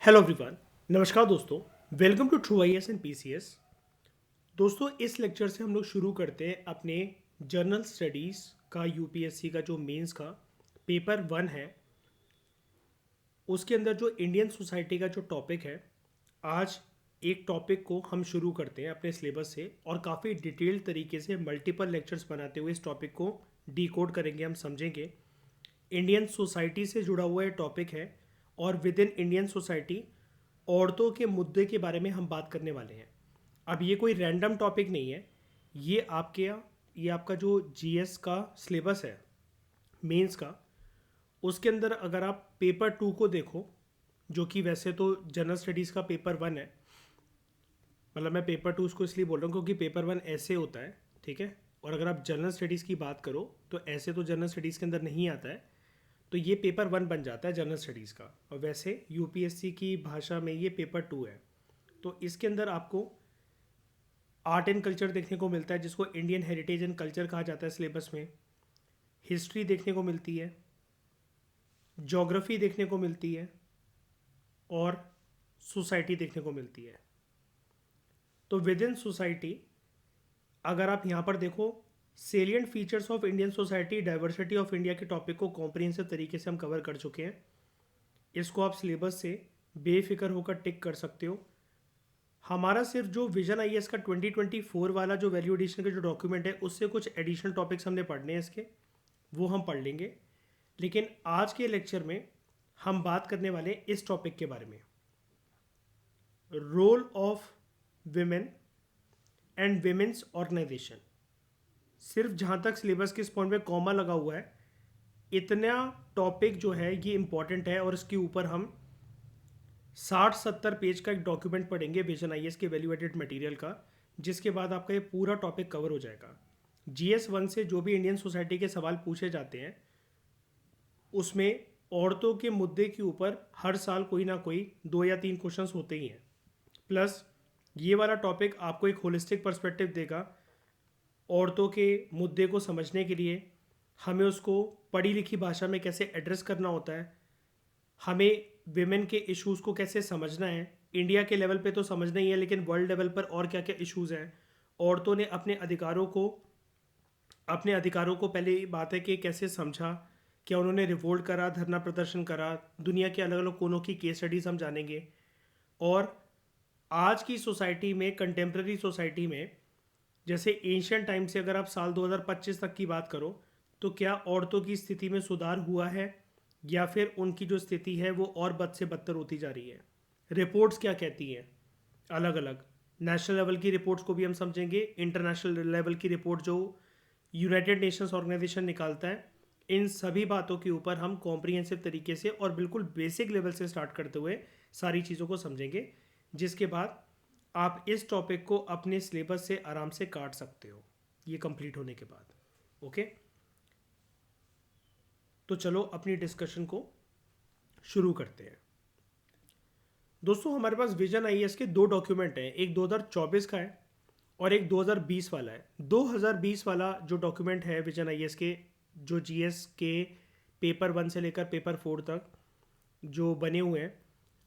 Hello everyone. नमस्कार दोस्तों। Welcome to true I S and P C S. दोस्तों, इस लेक्चर से हम लोग शुरू करते हैं अपने जर्नल स्टडीज़ का यूपीएससी का जो मेंस का पेपर 1 है, उसके अंदर जो इंडियन सोसाइटी का जो टॉपिक है। आज एक टॉपिक को हम शुरू करते हैं अपने सिलेबस से और काफ़ी डिटेल्ड तरीके से मल्टीपल लेक्चर्स बनाते हुए इस टॉपिक को डीकोड करेंगे, हम समझेंगे। इंडियन सोसाइटी से जुड़ा हुआ ये टॉपिक है और विद इन इंडियन सोसाइटी औरतों के मुद्दे के बारे में हम बात करने वाले हैं। अब ये कोई रैंडम टॉपिक नहीं है, ये आपका जो जीएस का सिलेबस है मेंस का, उसके अंदर अगर आप पेपर 2 को देखो, जो कि वैसे तो जनरल स्टडीज़ का पेपर 1 है। मतलब मैं पेपर 2 उसको इसलिए बोल रहा हूँ क्योंकि पेपर 1 ऐसे होता है, ठीक है। और अगर आप जनरल स्टडीज़ की बात करो तो ऐसे तो जनरल स्टडीज़ के अंदर नहीं आता है, तो ये पेपर 1 बन जाता है जनरल स्टडीज़ का। और वैसे यूपीएससी की भाषा में ये पेपर 2 है। तो इसके अंदर आपको आर्ट एंड कल्चर देखने को मिलता है, जिसको इंडियन हेरिटेज एंड कल्चर कहा जाता है सिलेबस में। हिस्ट्री देखने को मिलती है, ज्योग्राफी देखने को मिलती है और सोसाइटी देखने को मिलती है। तो विद इन सोसाइटी अगर आप यहाँ पर देखो, salient features of Indian society, diversity of India के टॉपिक को कॉम्प्रिहेंसिव तरीके से हम कवर कर चुके हैं। इसको आप सिलेबस से बेफिक्र होकर टिक कर सकते हो। हमारा सिर्फ जो विजन आई एस का 2024 वाला जो वैल्यू एडिशन का जो डॉक्यूमेंट है, उससे कुछ एडिशनल टॉपिक्स हमने पढ़ने हैं इसके, वो हम पढ़ लेंगे। लेकिन आज के लेक्चर में हम बात करने वाले हैं इस टॉपिक के बारे में, role of women and women's organisation. सिर्फ जहाँ तक सिलेबस के इस पॉइंट में कॉमा लगा हुआ है, इतना टॉपिक जो है ये इंपॉर्टेंट है और इसके ऊपर हम 60-70 पेज का एक डॉक्यूमेंट पढ़ेंगे विजन आई एस के वैल्यू एडेड मटेरियल का, जिसके बाद आपका ये पूरा टॉपिक कवर हो जाएगा। GS1 से जो भी इंडियन सोसाइटी के सवाल पूछे जाते हैं, उसमें औरतों के मुद्दे के ऊपर हर साल कोई ना कोई 2 या 3 क्वेश्चंस होते ही हैं। प्लस ये वाला टॉपिक आपको एक होलिस्टिक पर्सपेक्टिव देगा। औरतों के मुद्दे को समझने के लिए हमें उसको पढ़ी लिखी भाषा में कैसे एड्रेस करना होता है, हमें विमेन के इश्यूज़ को कैसे समझना है। इंडिया के लेवल पे तो समझना ही है, लेकिन वर्ल्ड लेवल पर और क्या क्या इश्यूज़ हैं। औरतों ने अपने अधिकारों को पहले बात है कि कैसे समझा, क्या उन्होंने रिवोल्ट करा, धरना प्रदर्शन करा। दुनिया के अलग अलग कोनों की केस स्टडीज़ हम जानेंगे। और आज की सोसाइटी में, कंटेम्प्रेरी सोसाइटी में, जैसे एशियन टाइम से अगर आप साल 2025 तक की बात करो, तो क्या औरतों की स्थिति में सुधार हुआ है या फिर उनकी जो स्थिति है वो और बद से बदतर होती जा रही है। रिपोर्ट्स क्या कहती हैं, अलग अलग नेशनल लेवल की रिपोर्ट्स को भी हम समझेंगे, इंटरनेशनल लेवल की रिपोर्ट जो यूनाइटेड नेशंस ऑर्गेनाइजेशन निकालता है। इन सभी बातों के ऊपर हम कॉम्प्रिहेंसिव तरीके से और बिल्कुल बेसिक लेवल से स्टार्ट करते हुए सारी चीज़ों को समझेंगे, जिसके बाद आप इस टॉपिक को अपने सिलेबस से आराम से काट सकते हो ये कंप्लीट होने के बाद। ओके, तो चलो अपनी डिस्कशन को शुरू करते हैं। दोस्तों, हमारे पास विजन आईएएस के 2 डॉक्यूमेंट हैं, एक 2024 का है और एक 2020 वाला है। 2020 वाला जो डॉक्यूमेंट है विजन आईएएस के, जो जीएस के पेपर 1 से लेकर पेपर 4 तक जो बने हुए हैं,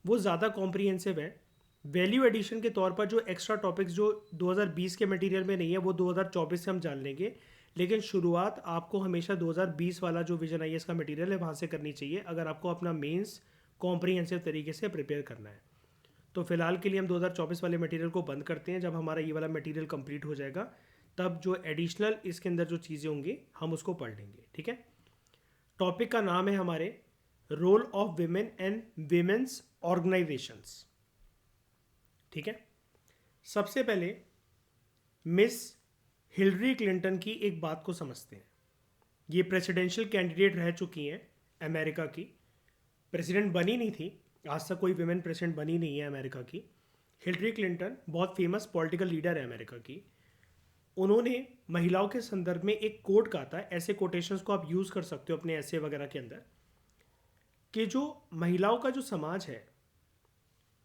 वो ज़्यादा कॉम्प्रिहेंसिव है। वैल्यू एडिशन के तौर पर जो एक्स्ट्रा टॉपिक्स जो 2020 के मटेरियल में नहीं है, वो 2024 से हम जान लेंगे। लेकिन शुरुआत आपको हमेशा 2020 वाला जो विजन आईएएस का मटेरियल है वहाँ से करनी चाहिए, अगर आपको अपना मेंस कॉम्प्रिहेंसिव तरीके से प्रिपेयर करना है। तो फिलहाल के लिए हम 2024 वाले मटेरियल को बंद करते हैं। जब हमारा ये वाला मटेरियल कंप्लीट हो जाएगा, तब जो एडिशनल इसके अंदर जो चीज़ें होंगी हम उसको पढ़ लेंगे, ठीक है। टॉपिक का नाम है हमारे role of women and women's organisations, ठीक है। सबसे पहले मिस हिलरी क्लिंटन की एक बात को समझते हैं। ये प्रेसिडेंशियल कैंडिडेट रह चुकी हैं अमेरिका की, प्रेसिडेंट बनी नहीं थी, आज तक कोई विमेन प्रेसिडेंट बनी नहीं है अमेरिका की। हिलरी क्लिंटन बहुत फेमस पॉलिटिकल लीडर है अमेरिका की। उन्होंने महिलाओं के संदर्भ में एक कोट कहा था, ऐसे कोटेशंस को आप यूज़ कर सकते हो अपने ऐसे वगैरह के अंदर, कि जो महिलाओं का जो समाज है,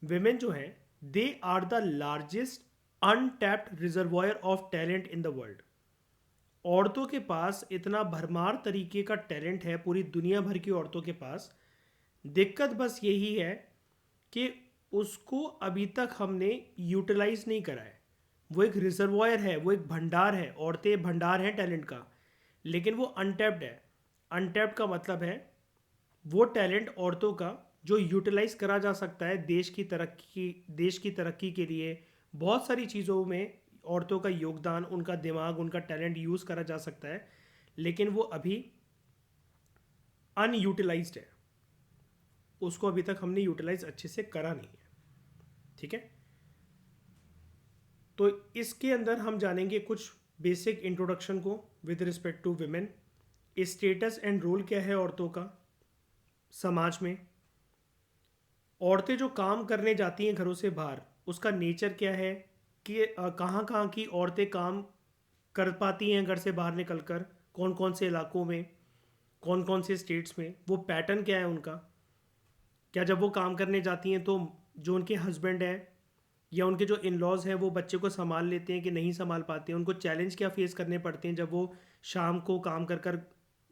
विमेन जो है, they are the largest untapped reservoir of talent in the world. औरतों के पास इतना भरमार तरीके का टैलेंट है पूरी दुनिया भर की औरतों के पास। दिक्कत बस यही है कि उसको अभी तक हमने यूटिलाइज नहीं करा है। वो एक रिजर्वॉयर है, वो एक भंडार है, औरतें भंडार हैं टैलेंट का, लेकिन वो अनटैप्ड है। अनटैप्ड का मतलब है वो टैलेंट औरतों का जो यूटिलाइज करा जा सकता है देश की तरक्की के लिए। बहुत सारी चीज़ों में औरतों का योगदान, उनका दिमाग, उनका टैलेंट यूज़ करा जा सकता है, लेकिन वो अभी अनयूटिलाइज्ड है। उसको अभी तक हमने यूटिलाइज अच्छे से करा नहीं है। ठीक है, तो इसके अंदर हम जानेंगे कुछ बेसिक इंट्रोडक्शन को with respect to women. Status and role क्या है औरतों का समाज में, औरतें जो काम करने जाती हैं घरों से बाहर, उसका नेचर क्या है, कि कहाँ कहाँ की औरतें काम कर पाती हैं घर से बाहर निकलकर, कौन कौन से इलाकों में, कौन कौन से स्टेट्स में, वो पैटर्न क्या है उनका। क्या जब वो काम करने जाती हैं तो जो उनके हस्बैंड हैं या उनके जो इन लॉज हैं वो बच्चे को संभाल लेते हैं कि नहीं संभाल पाते हैं, उनको चैलेंज क्या फेस करने पड़ते हैं जब वो शाम को काम कर कर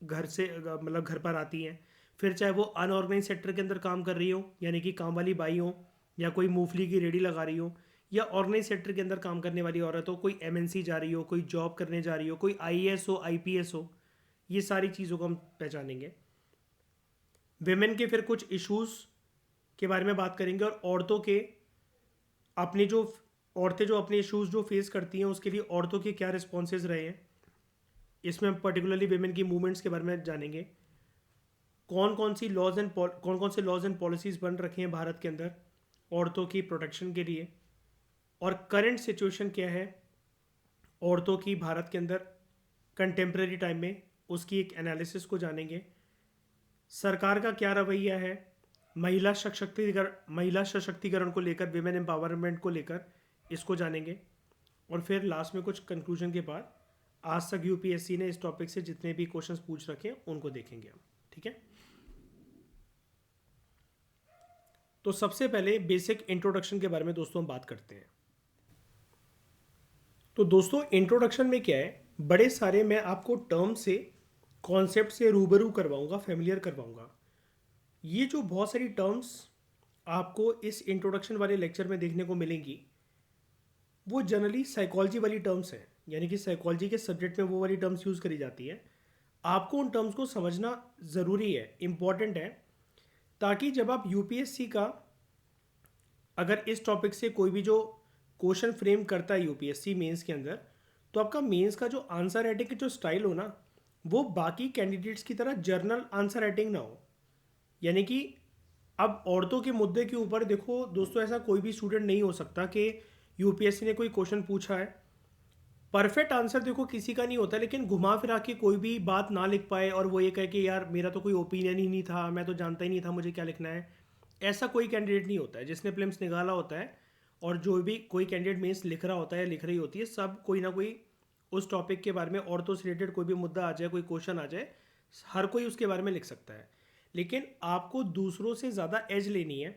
घर से मतलब घर पर आती हैं। फिर चाहे वो अनऑर्गेनाइज सेक्टर के अंदर काम कर रही हो, यानी कि काम वाली बाई हो, या कोई मूंगफली की रेडी लगा रही हो, या ऑर्गेनाइज सेक्टर के अंदर काम करने वाली औरत हो, कोई एमएनसी जा रही हो, कोई जॉब करने जा रही हो, कोई आईएएस हो, आईपीएस हो, ये सारी चीज़ों को हम पहचानेंगे। वेमेन के फिर कुछ इश्यूज़ के बारे में बात करेंगे, और औरतों के अपने जो औरतें जो अपने इश्यूज जो फेस करती हैं उसके लिए औरतों के क्या रिस्पॉन्सेज रहे हैं। इसमें हम पर्टिकुलरली वेमेन की मूवमेंट्स के बारे में जानेंगे। कौन कौन से लॉज एंड पॉलिसीज़ बन रखे हैं भारत के अंदर औरतों की प्रोटेक्शन के लिए, और करंट सिचुएशन क्या है औरतों की भारत के अंदर कंटेम्प्रेरी टाइम में, उसकी एक एनालिसिस को जानेंगे। सरकार का क्या रवैया है महिला सशक्तिकरण को लेकर, विमेन एम्पावरमेंट को लेकर, इसको जानेंगे। और फिर लास्ट में कुछ कंक्लूजन के बाद आज तक यूपीएससी ने इस टॉपिक से जितने भी क्वेश्चंस पूछ रखे हैं उनको देखेंगे हम। ठीक है, तो सबसे पहले बेसिक इंट्रोडक्शन के बारे में दोस्तों हम बात करते हैं। तो दोस्तों इंट्रोडक्शन में क्या है, बड़े सारे मैं आपको टर्म से, कॉन्सेप्ट से रूबरू करवाऊंगा, फेमिलियर करवाऊंगा। ये जो बहुत सारी टर्म्स आपको इस इंट्रोडक्शन वाले लेक्चर में देखने को मिलेंगी वो जनरली साइकोलॉजी वाली टर्म्स हैं, यानी कि साइकोलॉजी के सब्जेक्ट में वो वाली टर्म्स यूज़ करी जाती है। आपको उन टर्म्स को समझना ज़रूरी है, इम्पॉर्टेंट है, ताकि जब आप यूपीएससी का अगर इस टॉपिक से कोई भी जो क्वेश्चन फ्रेम करता है यूपीएससी मेंस के अंदर, तो आपका मेंस का जो आंसर राइटिंग की जो स्टाइल हो ना, वो बाकी कैंडिडेट्स की तरह जर्नल आंसर राइटिंग ना हो। यानी कि अब औरतों के मुद्दे के ऊपर देखो दोस्तों, ऐसा कोई भी स्टूडेंट नहीं हो सकता कि यूपीएससी ने कोई क्वेश्चन पूछा है, परफेक्ट आंसर देखो किसी का नहीं होता, लेकिन घुमा फिरा के कोई भी बात ना लिख पाए और वो ये कहे कि यार मेरा तो कोई ओपिनियन ही नहीं था, मैं तो जानता ही नहीं था मुझे क्या लिखना है। ऐसा कोई कैंडिडेट नहीं होता है जिसने प्रीलिम्स निकाला होता है, और जो भी कोई कैंडिडेट मेंस लिख रहा होता है, लिख रही होती है, सब कोई ना कोई उस टॉपिक के बारे में, औरतों से रिलेटेड कोई भी मुद्दा आ जाए, कोई क्वेश्चन आ जाए, हर कोई उसके बारे में लिख सकता है। लेकिन आपको दूसरों से ज़्यादा एज लेनी है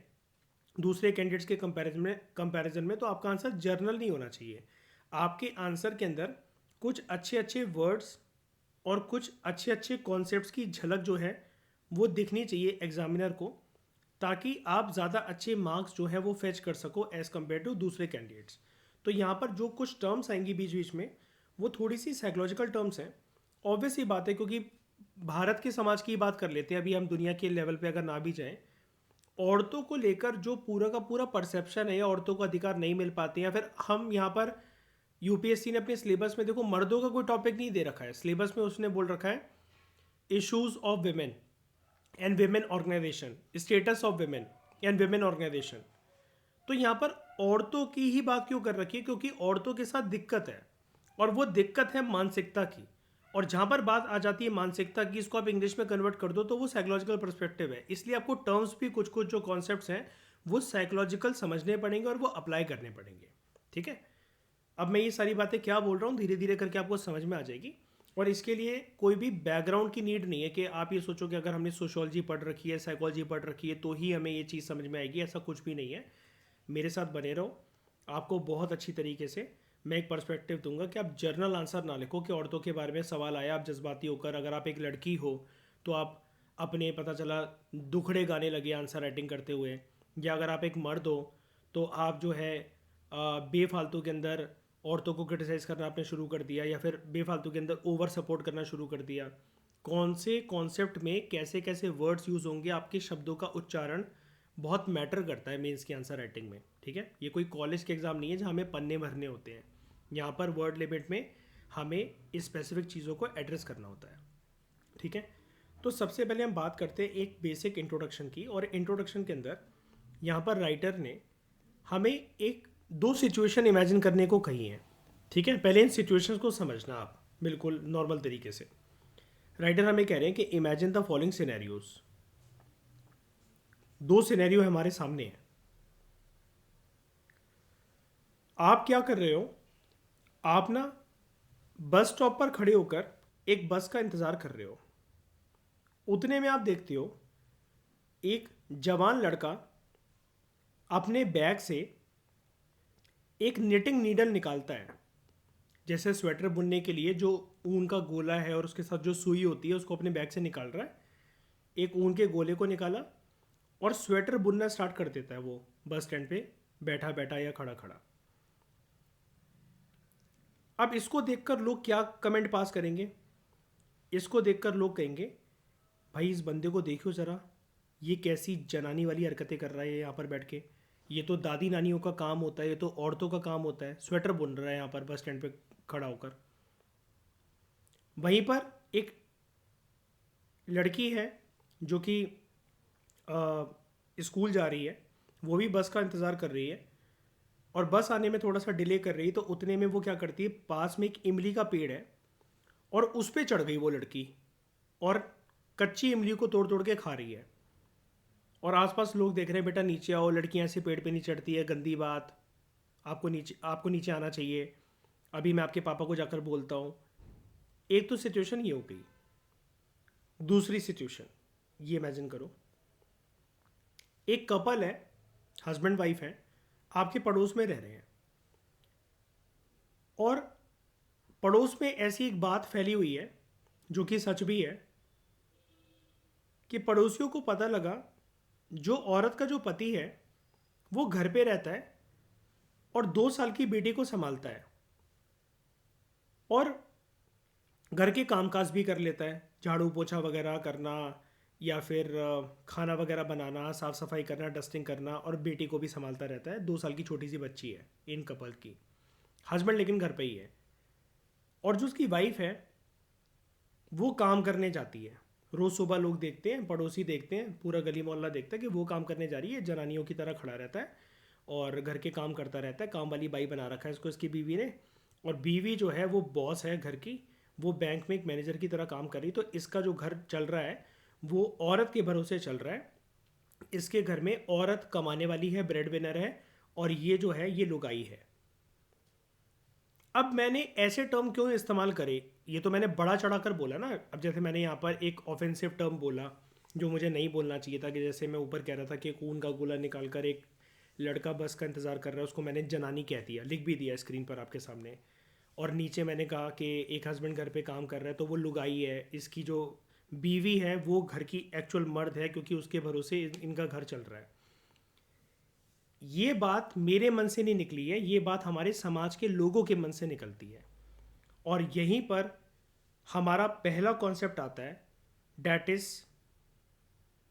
दूसरे कैंडिडेट्स के कंपैरिजन में, तो आपका आंसर जर्नल नहीं होना चाहिए। आपके आंसर के अंदर कुछ अच्छे अच्छे वर्ड्स और कुछ अच्छे अच्छे कॉन्सेप्ट्स की झलक जो है वो दिखनी चाहिए एग्जामिनर को, ताकि आप ज़्यादा अच्छे मार्क्स जो है वो फेच कर सको एज़ कम्पेयर टू दूसरे कैंडिडेट्स। तो यहाँ पर जो कुछ टर्म्स आएंगी बीच बीच में वो थोड़ी सी साइकोलॉजिकल टर्म्स हैं। ऑब्वियस ही बात है, क्योंकि भारत के समाज की बात कर लेते हैं, अभी हम दुनिया के लेवल पे अगर ना भी जाएं, औरतों को लेकर जो पूरा का पूरा परसेप्शन है, या औरतों को अधिकार नहीं मिल पाते, या फिर हम यहाँ पर यूपीएससी ने अपने सिलेबस में देखो मर्दों का कोई टॉपिक नहीं दे रखा है सिलेबस में, उसने बोल रखा है issues of women and women organisation, status of women and women organisation. तो यहाँ पर औरतों की ही बात क्यों कर रखी है, क्योंकि औरतों के साथ दिक्कत है, और वो दिक्कत है मानसिकता की। और जहाँ पर बात आ जाती है मानसिकता की, इसको आप इंग्लिश में कन्वर्ट कर दो तो वो साइकोलॉजिकल पर्सपेक्टिव है। इसलिए आपको टर्म्स भी कुछ कुछ जो कॉन्सेप्ट्स हैं वो साइकोलॉजिकल समझने पड़ेंगे और वो अप्लाई करने पड़ेंगे। ठीक है, अब मैं ये सारी बातें क्या बोल रहा हूँ धीरे धीरे करके आपको समझ में आ जाएगी, और इसके लिए कोई भी बैकग्राउंड की नीड नहीं है कि आप ये सोचो कि अगर हमने सोशोलॉजी पढ़ रखी है, साइकोलॉजी पढ़ रखी है तो ही हमें ये चीज़ समझ में आएगी। ऐसा कुछ भी नहीं है। मेरे साथ बने रहो, आपको बहुत अच्छी तरीके से मैं एक पर्सपेक्टिव दूंगा कि आप जर्नल आंसर ना लिखो कि औरतों के बारे में सवाल आया आप जज्बाती होकर, अगर आप एक लड़की हो तो आप अपने पता चला दुखड़े गाने लगे आंसर राइटिंग करते हुए, या अगर आप एक मर्द हो तो आप जो है बेफालतू के अंदर औरतों को क्रिटिसाइज़ करना आपने शुरू कर दिया, या फिर बेफालतू के अंदर ओवर सपोर्ट करना शुरू कर दिया। कौन से कॉन्सेप्ट में कैसे कैसे वर्ड्स यूज़ होंगे, आपके शब्दों का उच्चारण बहुत मैटर करता है मेंस की आंसर राइटिंग में। ठीक है, ये कोई कॉलेज के एग्ज़ाम नहीं है जहाँ हमें पन्ने भरने होते हैं। यहाँ पर वर्ड लिमिट में हमें स्पेसिफिक चीज़ों को एड्रेस करना होता है। ठीक है, तो सबसे पहले हम बात करते हैं एक बेसिक इंट्रोडक्शन की, और इंट्रोडक्शन के अंदर यहाँ पर राइटर ने हमें एक दो सिचुएशन इमेजिन करने को कही है। ठीक है, पहले इन सिचुएशंस को समझना आप बिल्कुल नॉर्मल तरीके से। राइटर हमें कह रहे हैं कि इमेजिन द फॉलोइंग सिनेरियोज। दो सिनेरियो हमारे सामने हैं। आप क्या कर रहे हो, आप ना बस स्टॉप पर खड़े होकर एक बस का इंतज़ार कर रहे हो। उतने में आप देखते हो एक जवान लड़का अपने बैग से एक निटिंग नीडल निकालता है, जैसे स्वेटर बुनने के लिए जो ऊन का गोला है और उसके साथ जो सुई होती है उसको अपने बैग से निकाल रहा है। एक ऊन के गोले को निकाला और स्वेटर बुनना स्टार्ट कर देता है वो बस स्टैंड पे बैठा बैठा या खड़ा खड़ा। अब इसको देखकर लोग क्या कमेंट पास करेंगे? इसको देखकर लोग कहेंगे, भाई इस बंदे को देखो ज़रा, ये कैसी जनानी वाली हरकतें कर रहा है यहाँ पर बैठ के। ये तो दादी नानियों का काम होता है, ये तो औरतों का काम होता है, स्वेटर बुन रहा है यहाँ पर बस स्टैंड पे खड़ा होकर। वहीं पर एक लड़की है जो कि स्कूल जा रही है, वो भी बस का इंतज़ार कर रही है और बस आने में थोड़ा सा डिले कर रही है। तो उतने में वो क्या करती है, पास में एक इमली का पेड़ है और उस पर चढ़ गई वो लड़की और कच्ची इमली को तोड़ तोड़ के खा रही है। और आसपास लोग देख रहे हैं, बेटा नीचे आओ, लड़कियां ऐसे पेड़ पे नहीं चढ़ती है, गंदी बात, आपको नीचे आना चाहिए, अभी मैं आपके पापा को जाकर बोलता हूँ। एक तो सिचुएशन ये हो गई। दूसरी सिचुएशन ये इमेजिन करो, एक कपल है, हस्बैंड वाइफ है, आपके पड़ोस में रह रहे हैं और पड़ोस में ऐसी एक बात फैली हुई है जो कि सच भी है कि पड़ोसियों को पता लगा जो औरत का जो पति है वो घर पे रहता है और 2 साल की बेटी को संभालता है और घर के कामकाज भी कर लेता है, झाड़ू पोछा वगैरह करना या फिर खाना वगैरह बनाना, साफ़ सफाई करना, डस्टिंग करना, और बेटी को भी संभालता रहता है। 2 साल की छोटी सी बच्ची है इन कपल की। हस्बैंड लेकिन घर पे ही है और जो उसकी वाइफ है वो काम करने जाती है। रोज़ सुबह लोग देखते हैं, पड़ोसी देखते हैं, पूरा गली मोहल्ला देखता है कि वो काम करने जा रही है, जनानियों की तरह खड़ा रहता है और घर के काम करता रहता है। काम वाली बाई बना रखा है इसको इसकी बीवी ने, और बीवी जो है वो बॉस है घर की, वो बैंक में एक मैनेजर की तरह काम कर रही। तो इसका जो घर चल रहा है वो औरत के भरोसे चल रहा है। इसके घर में औरत कमाने वाली है, ब्रेड विनर है, और ये जो है ये लुगाई है। अब मैंने ऐसे टर्म क्यों इस्तेमाल करे, ये तो मैंने बड़ा चढ़ाकर बोला ना। अब जैसे मैंने यहाँ पर एक ऑफेंसिव टर्म बोला जो मुझे नहीं बोलना चाहिए था, कि जैसे मैं ऊपर कह रहा था कि खून का गोला निकाल कर एक लड़का बस का इंतज़ार कर रहा है, उसको मैंने जनानी कह दिया, लिख भी दिया स्क्रीन पर आपके सामने। और नीचे मैंने कहा कि एक हस्बैंड घर पे काम कर रहा है तो वो लुगाई है, इसकी जो बीवी है वो घर की एक्चुअल मर्द है क्योंकि उसके भरोसे इनका घर चल रहा है। ये बात मेरे मन से नहीं निकली है, ये बात हमारे समाज के लोगों के मन से निकलती है। और यहीं पर हमारा पहला कॉन्सेप्ट आता है, डैट इज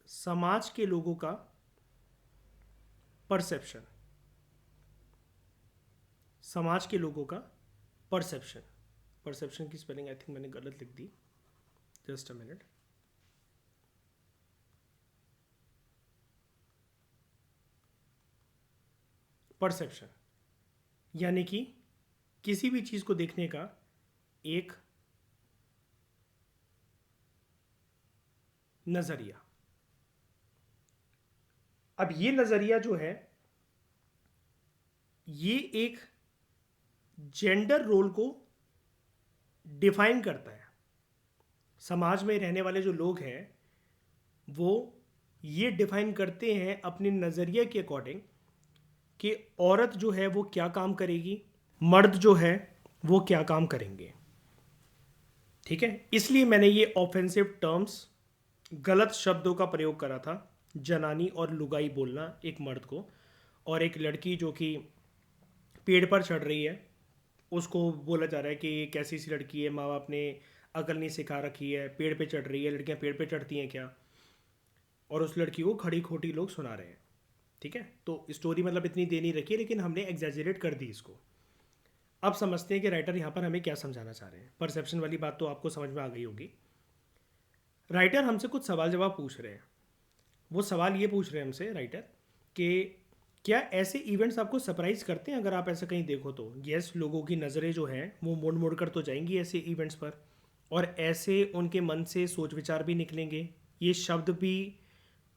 समाज के लोगों का परसेप्शन। समाज के लोगों का परसेप्शन। परसेप्शन की स्पेलिंग आई थिंक मैंने गलत लिख दी, जस्ट अ मिनट। परसेप्शन यानी कि किसी भी चीज़ को देखने का एक नज़रिया। अब ये नज़रिया जो है ये एक जेंडर रोल को डिफाइन करता है। समाज में रहने वाले जो लोग हैं वो ये डिफाइन करते हैं अपने नज़रिए के अकॉर्डिंग कि औरत जो है वो क्या काम करेगी, मर्द जो है वो क्या काम करेंगे। ठीक है, इसलिए मैंने ये ऑफेंसिव टर्म्स, गलत शब्दों का प्रयोग करा था, जनानी और लुगाई बोलना एक मर्द को। और एक लड़की जो कि पेड़ पर चढ़ रही है, उसको बोला जा रहा है कि ये कैसी सी लड़की है, माँ बाप ने अकल नहीं सिखा रखी है, पेड़ पे चढ़ रही है, लड़कियाँ पेड़ पे चढ़ती हैं क्या? और उस लड़की को खड़ी खोटी लोग सुना रहे हैं। ठीक है, तो स्टोरी मतलब इतनी दे नहीं रखी है, लेकिन हमने एग्जैजरेट कर दी इसको। अब समझते हैं कि राइटर यहाँ पर हमें क्या समझाना चाह रहे हैं। परसेप्शन वाली बात तो आपको समझ में आ गई होगी। राइटर हमसे कुछ सवाल जवाब पूछ रहे हैं। वो सवाल ये पूछ रहे हैं हमसे राइटर कि क्या ऐसे इवेंट्स आपको सरप्राइज करते हैं? अगर आप ऐसा कहीं देखो तो यस, लोगों की नज़रें जो हैं वो मोड़ मोड़ कर तो जाएंगी ऐसे इवेंट्स पर, और ऐसे उनके मन से सोच विचार भी निकलेंगे। ये शब्द भी,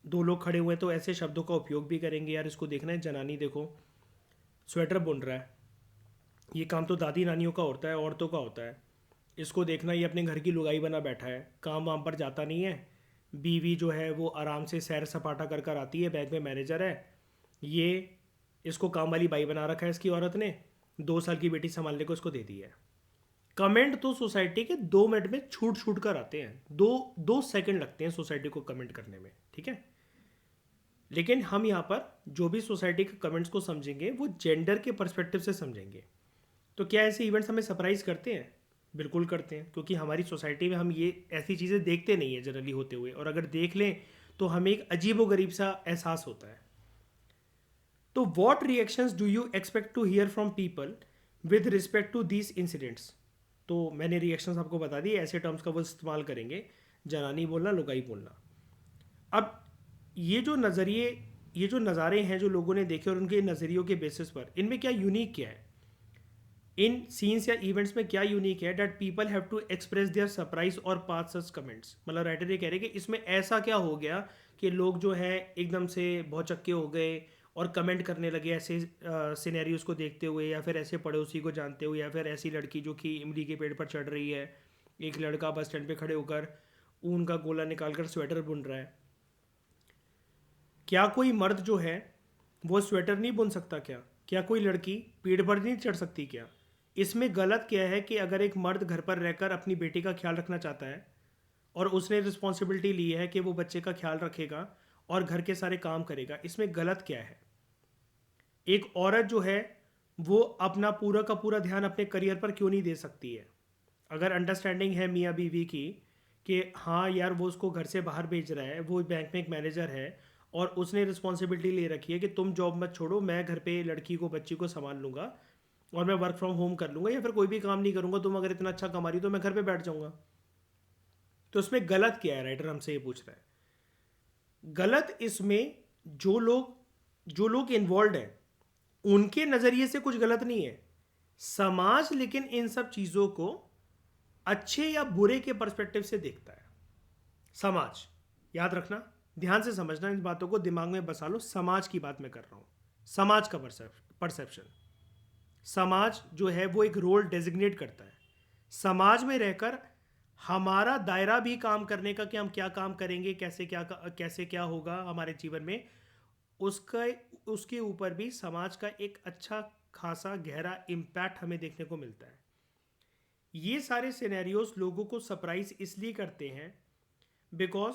दो लोग खड़े हुए हैं तो ऐसे शब्दों का उपयोग भी करेंगे। यार इसको देखना है, जनानी देखो स्वेटर बुन रहा है, ये काम तो दादी नानियों का होता है, औरतों का होता है। इसको देखना, ये अपने घर की लुगाई बना बैठा है, काम वाम पर जाता नहीं है। बीवी जो है वो आराम से सैर सपाटा कर कर आती है, बैंक में मैनेजर है। ये इसको काम वाली बाई बना रखा है इसकी औरत ने, 2 साल की बेटी संभालने को इसको दे दी है। कमेंट तो सोसाइटी के 2 मिनट में छूट छूट कर आते हैं, 2 सेकंड लगते हैं सोसाइटी को कमेंट करने में। ठीक है, लेकिन हम यहाँ पर जो भी सोसाइटी के कमेंट्स को समझेंगे वो जेंडर के पर्सपेक्टिव से समझेंगे। तो क्या ऐसे इवेंट्स हमें सरप्राइज करते हैं? बिल्कुल करते हैं, क्योंकि हमारी सोसाइटी में हम ये ऐसी चीज़ें देखते नहीं है जनरली होते हुए, और अगर देख लें तो हमें एक अजीबो गरीब सा एहसास होता है। तो what reactions do you expect to hear from people with respect to these incidents? तो मैंने रिएक्शंस आपको बता दिए, ऐसे टर्म्स का वो इस्तेमाल करेंगे, जनानी बोलना, लुगाई बोलना। अब ये जो नज़रिए, ये जो नज़ारे हैं जो लोगों ने देखे और उनके नज़रियों के बेसिस पर, इनमें क्या यूनिक क्या है? इन सीन्स या इवेंट्स में क्या यूनिक है that people have to express their surprise और पास सच कमेंट्स? मतलब राइटर ये कह रहे हैं कि इसमें ऐसा क्या हो गया कि लोग जो हैं एकदम से भौचक्के हो गए और कमेंट करने लगे ऐसे सिनेरियोज को देखते हुए, या फिर ऐसे पड़ोसी को जानते हुए, या फिर ऐसी लड़की जो कि इमली के पेड़ पर चढ़ रही है, एक लड़का बस स्टैंड पे खड़े होकर ऊन का गोला निकालकर स्वेटर बुन रहा है। क्या कोई मर्द जो है वो स्वेटर नहीं बुन सकता क्या? क्या कोई लड़की पेड़ पर नहीं चढ़ सकती क्या? इसमें गलत क्या है कि अगर एक मर्द घर पर रहकर अपनी बेटी का ख्याल रखना चाहता है और उसने रिस्पॉन्सिबिलिटी ली है कि वो बच्चे का ख्याल रखेगा और घर के सारे काम करेगा, इसमें गलत क्या है? एक औरत जो है वो अपना पूरा का पूरा ध्यान अपने करियर पर क्यों नहीं दे सकती है? अगर अंडरस्टैंडिंग है मियाँ बीवी की कि हाँ यार वो उसको घर से बाहर भेज रहा है, वो बैंक में एक मैनेजर है और उसने रिस्पॉन्सिबिलिटी ले रखी है कि तुम जॉब मत छोड़ो, मैं घर पे लड़की को बच्ची को संभाल लूँगा और मैं वर्क फ्रॉम होम कर लूँगा, या फिर कोई भी काम नहीं करूँगा, तुम अगर इतना अच्छा कमा रही हो तो मैं घर पे बैठ जाऊँगा। तो इसमें गलत क्या है? राइटर हमसे ये पूछ रहा है। गलत इसमें जो लोग इन्वॉल्व हैं उनके नज़रिए से कुछ गलत नहीं है। समाज लेकिन इन सब चीज़ों को अच्छे या बुरे के पर्सपेक्टिव से देखता है। समाज, याद रखना, ध्यान से समझना, इन बातों को दिमाग में बसा लो। समाज की बात मैं कर रहा हूँ, समाज का परसेप्शन। समाज जो है वो एक रोल डेजिग्नेट करता है। समाज में रहकर हमारा दायरा भी काम करने का कि हम क्या काम करेंगे, कैसे क्या होगा हमारे जीवन में, उसका उसके ऊपर भी समाज का एक अच्छा खासा गहरा इम्पैक्ट हमें देखने को मिलता है। ये सारे सिनेरियोस लोगों को सरप्राइज इसलिए करते हैं बिकॉज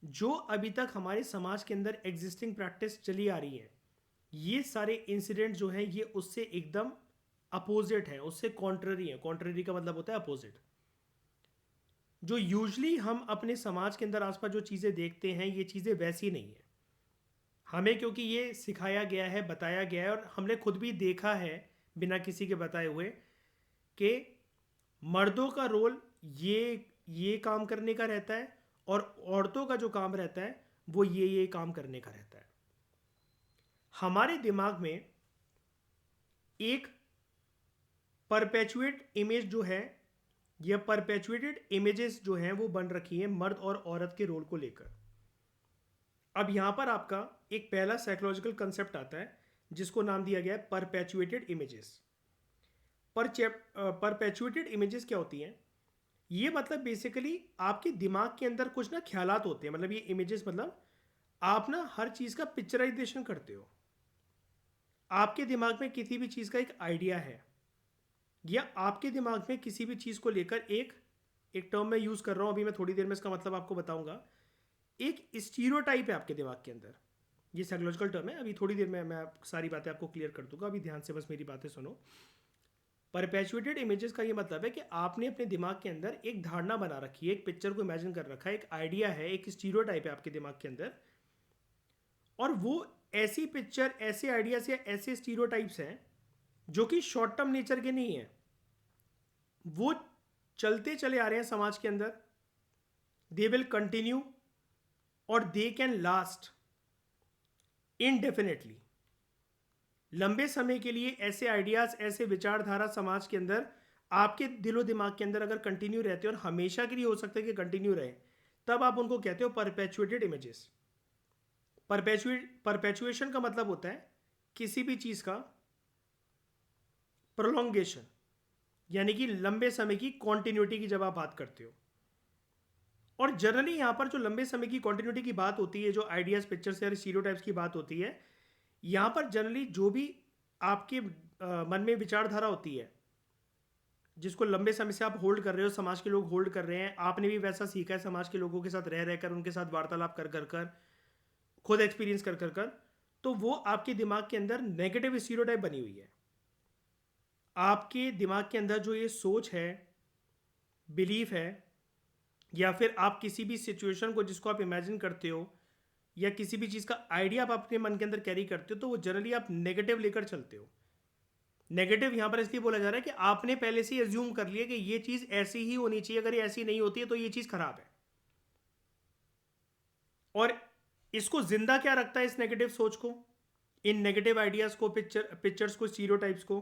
जो अभी तक हमारे समाज के अंदर एग्जिस्टिंग प्रैक्टिस चली आ रही है, ये सारे इंसिडेंट जो हैं ये उससे एकदम अपोजिट है, उससे कॉन्ट्ररी है। कॉन्ट्ररी का मतलब होता है अपोजिट। जो यूजली हम अपने समाज के अंदर आसपास जो चीज़ें देखते हैं, ये चीज़ें वैसी नहीं है। हमें क्योंकि ये सिखाया गया है, बताया गया है, और हमने खुद भी देखा है बिना किसी के बताए हुए कि मर्दों का रोल ये काम करने का रहता है और औरतों का जो काम रहता है वो ये काम करने का रहता है। हमारे दिमाग में एक परपेचुएट इमेज जो है, या परपेचुएटेड इमेजेस जो हैं वो बन रखी हैं मर्द और औरत के रोल को लेकर। अब यहां पर आपका एक पहला साइकोलॉजिकल कंसेप्ट आता है जिसको नाम दिया गया है परपेचुएटेड इमेजेस। परपेचुएटेड इमेजेस क्या होती हैं? ये मतलब बेसिकली आपके दिमाग के अंदर कुछ ना ख्यालात होते हैं। मतलब ये इमेजेस मतलब आप ना हर चीज़ का पिक्चराइजेशन करते हो। आपके दिमाग में किसी भी चीज़ का एक आइडिया है, या आपके दिमाग में किसी भी चीज़ को लेकर एक टर्म मैं यूज़ कर रहा हूँ, अभी मैं थोड़ी देर में इसका मतलब आपको बताऊंगा। एक स्टीरियोटाइप है आपके दिमाग के अंदर। ये साइकोलॉजिकल टर्म है। अभी थोड़ी देर में मैं सारी बातें आपको क्लियर कर दूंगा, अभी ध्यान से बस मेरी बातें सुनो। परपेचुएटेड इमेजेस का ये मतलब है कि आपने अपने दिमाग के अंदर एक धारणा बना रखी है, एक पिक्चर को इमेजिन कर रखा है, एक आइडिया है, एक स्टीरियोटाइप है आपके दिमाग के अंदर, और वो ऐसी पिक्चर, ऐसे आइडियाज या ऐसे स्टीरियोटाइप्स हैं जो कि शॉर्ट टर्म नेचर के नहीं है, वो चलते चले आ रहे हैं समाज के अंदर, दे विल कंटिन्यू और दे कैन लास्ट इनडेफिनेटली। लंबे समय के लिए ऐसे आइडियाज, ऐसे विचारधारा समाज के अंदर आपके दिलो दिमाग के अंदर अगर कंटिन्यू रहते हैं, और हमेशा के लिए हो सकता है कि कंटिन्यू रहे, तब आप उनको कहते हो परपेचुएटेड इमेजेस। परपेचुएशन का मतलब होता है किसी भी चीज का प्रोलोंगेशन, यानी कि लंबे समय की कॉन्टिन्यूटी की जब आप बात करते हो। और जनरली यहां पर जो लंबे समय की कॉन्टिन्यूटी की बात होती है, जो आइडियाज, पिक्चर्स या स्टीरियोटाइप्स की बात होती है, यहां पर जनरली जो भी आपके मन में विचारधारा होती है, जिसको लंबे समय से आप होल्ड कर रहे हो, समाज के लोग होल्ड कर रहे हैं, आपने भी वैसा सीखा है समाज के लोगों के साथ रह रहकर, उनके साथ वार्तालाप कर कर कर, खुद एक्सपीरियंस कर कर कर, तो वो आपके दिमाग के अंदर नेगेटिव स्टीरियोटाइप बनी हुई है। आपके दिमाग के अंदर जो ये सोच है, बिलीफ है, या फिर आप किसी भी सिचुएशन को जिसको आप इमेजिन करते हो, या किसी भी चीज़ का आइडिया आप अपने मन के अंदर कैरी करते हो, तो वो जनरली आप नेगेटिव लेकर चलते हो। नेगेटिव यहां पर इसलिए बोला जा रहा है कि आपने पहले से एज्यूम कर लिया कि ये चीज़ ऐसी ही होनी चाहिए, अगर ये ऐसी नहीं होती है तो ये चीज़ खराब है। और इसको जिंदा क्या रखता है, इस नेगेटिव सोच को, इन नेगेटिव आइडियाज को, पिक्चर्स को, स्टीरियोटाइप्स को?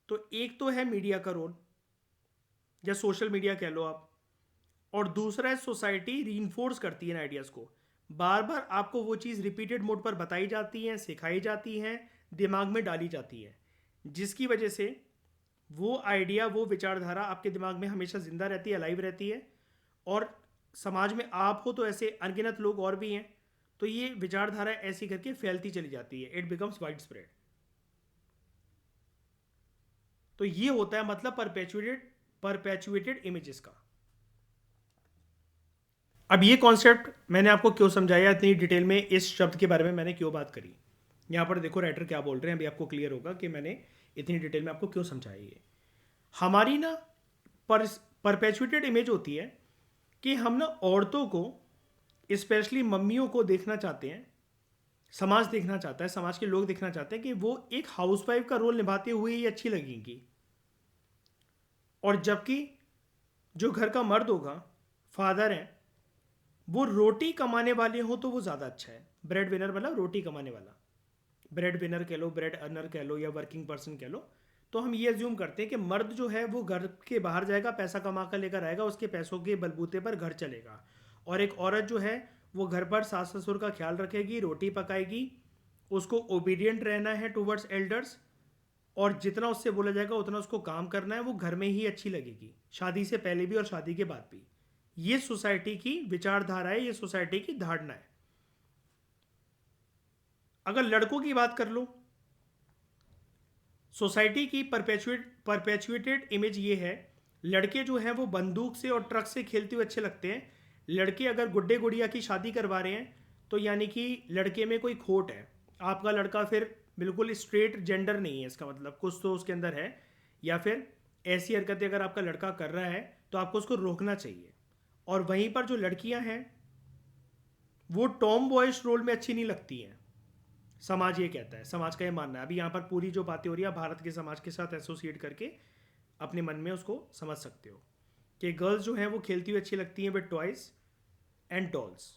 तो एक तो है मीडिया का रोल, या सोशल मीडिया कह लो आप, और दूसरा है सोसाइटी रीइंफोर्स करती है इन आइडियाज़ को। बार बार आपको वो चीज़ रिपीटेड मोड पर बताई जाती है, सिखाई जाती है, दिमाग में डाली जाती है, जिसकी वजह से वो आइडिया, वो विचारधारा आपके दिमाग में हमेशा जिंदा रहती है, अलाइव रहती है। और समाज में आप हो तो ऐसे अनगिनत लोग और भी हैं, तो ये विचारधारा ऐसी करके फैलती चली जाती है, इट बिकम्स वाइड स्प्रेड। तो ये होता है मतलब परपेचुएटेड इमेजेस का। अब ये कॉन्सेप्ट मैंने आपको क्यों समझाया इतनी डिटेल में, इस शब्द के बारे में मैंने क्यों बात करी, यहाँ पर देखो राइटर क्या बोल रहे हैं, अभी आपको क्लियर होगा कि मैंने इतनी डिटेल में आपको क्यों समझाया। ये हमारी ना परपेचुएटेड इमेज होती है कि हम ना औरतों को, स्पेशली मम्मियों को देखना चाहते हैं, समाज देखना चाहता है, समाज के लोग देखना चाहते हैं कि वो एक हाउसवाइफ का रोल निभाते हुए ही अच्छी लगेंगी। और जबकि जो घर का मर्द होगा, फादर है, वो रोटी कमाने वाले हो तो वो ज़्यादा अच्छा है। ब्रेड विनर मतलब रोटी कमाने वाला, ब्रेड विनर कह लो, ब्रेड अर्नर कह लो, या वर्किंग पर्सन कह लो। तो हम ये एज्यूम करते हैं कि मर्द जो है वो घर के बाहर जाएगा, पैसा कमा कर लेकर आएगा, उसके पैसों के बलबूते पर घर चलेगा। और एक औरत जो है वो घर पर सास ससुर का ख्याल रखेगी, रोटी पकाएगी, उसको ओबीडियंट रहना है टूवर्ड्स एल्डर्स, और जितना उससे बोला जाएगा उतना उसको काम करना है, वो घर में ही अच्छी लगेगी, शादी से पहले भी और शादी के बाद भी। ये सोसाइटी की विचारधारा है, ये सोसाइटी की धारणा है। अगर लड़कों की बात कर लो, सोसाइटी की परपेचुएटेड इमेज ये है, लड़के जो हैं वो बंदूक से और ट्रक से खेलते हुए अच्छे लगते हैं। लड़के अगर गुड्डे गुड़िया की शादी करवा रहे हैं तो यानी कि लड़के में कोई खोट है, आपका लड़का फिर बिल्कुल स्ट्रेट जेंडर नहीं है, इसका मतलब कुछ तो उसके अंदर है, या फिर ऐसी हरकतें अगर आपका लड़का कर रहा है तो आपको उसको रोकना चाहिए। और वहीं पर जो लड़कियां हैं वो टॉम बॉयज रोल में अच्छी नहीं लगती हैं, समाज ये कहता है, समाज का ये मानना है। अभी यहाँ पर पूरी जो बातें हो रही है भारत के समाज के साथ एसोसिएट करके अपने मन में उसको समझ सकते हो कि गर्ल्स जो हैं वो खेलती हुई अच्छी लगती हैं विद टॉयज एंड डॉल्स।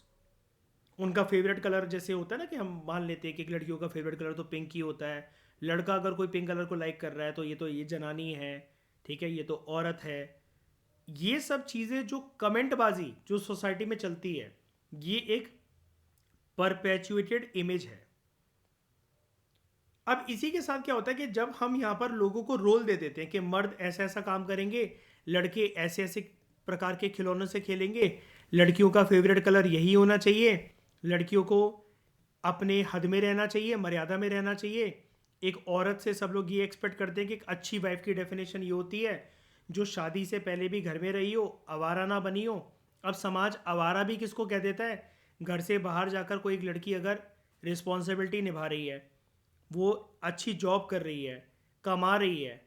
उनका फेवरेट कलर जैसे होता है ना, कि हम मान लेते हैं कि एक लड़कियों का फेवरेट कलर तो पिंक ही होता है, लड़का अगर कोई पिंक कलर को लाइक कर रहा है तो ये जनानी है, ठीक है, ये तो औरत है। ये सब चीज़ें जो कमेंटबाजी जो सोसाइटी में चलती है, ये एक परपेचुएटेड इमेज है। अब इसी के साथ क्या होता है कि जब हम यहाँ पर लोगों को रोल दे देते हैं कि मर्द ऐसा ऐसा काम करेंगे, लड़के ऐसे ऐसे प्रकार के खिलौनों से खेलेंगे, लड़कियों का फेवरेट कलर यही होना चाहिए, लड़कियों को अपने हद में रहना चाहिए, मर्यादा में रहना चाहिए। एक औरत से सब लोग ये एक्सपेक्ट करते हैं कि एक अच्छी वाइफ की डेफिनेशन ये होती है जो शादी से पहले भी घर में रही हो, आवारा ना बनी हो। अब समाज आवारा भी किसको कह देता है, घर से बाहर जाकर कोई एक लड़की अगर रिस्पॉन्सिबिलिटी निभा रही है, वो अच्छी जॉब कर रही है, कमा रही है,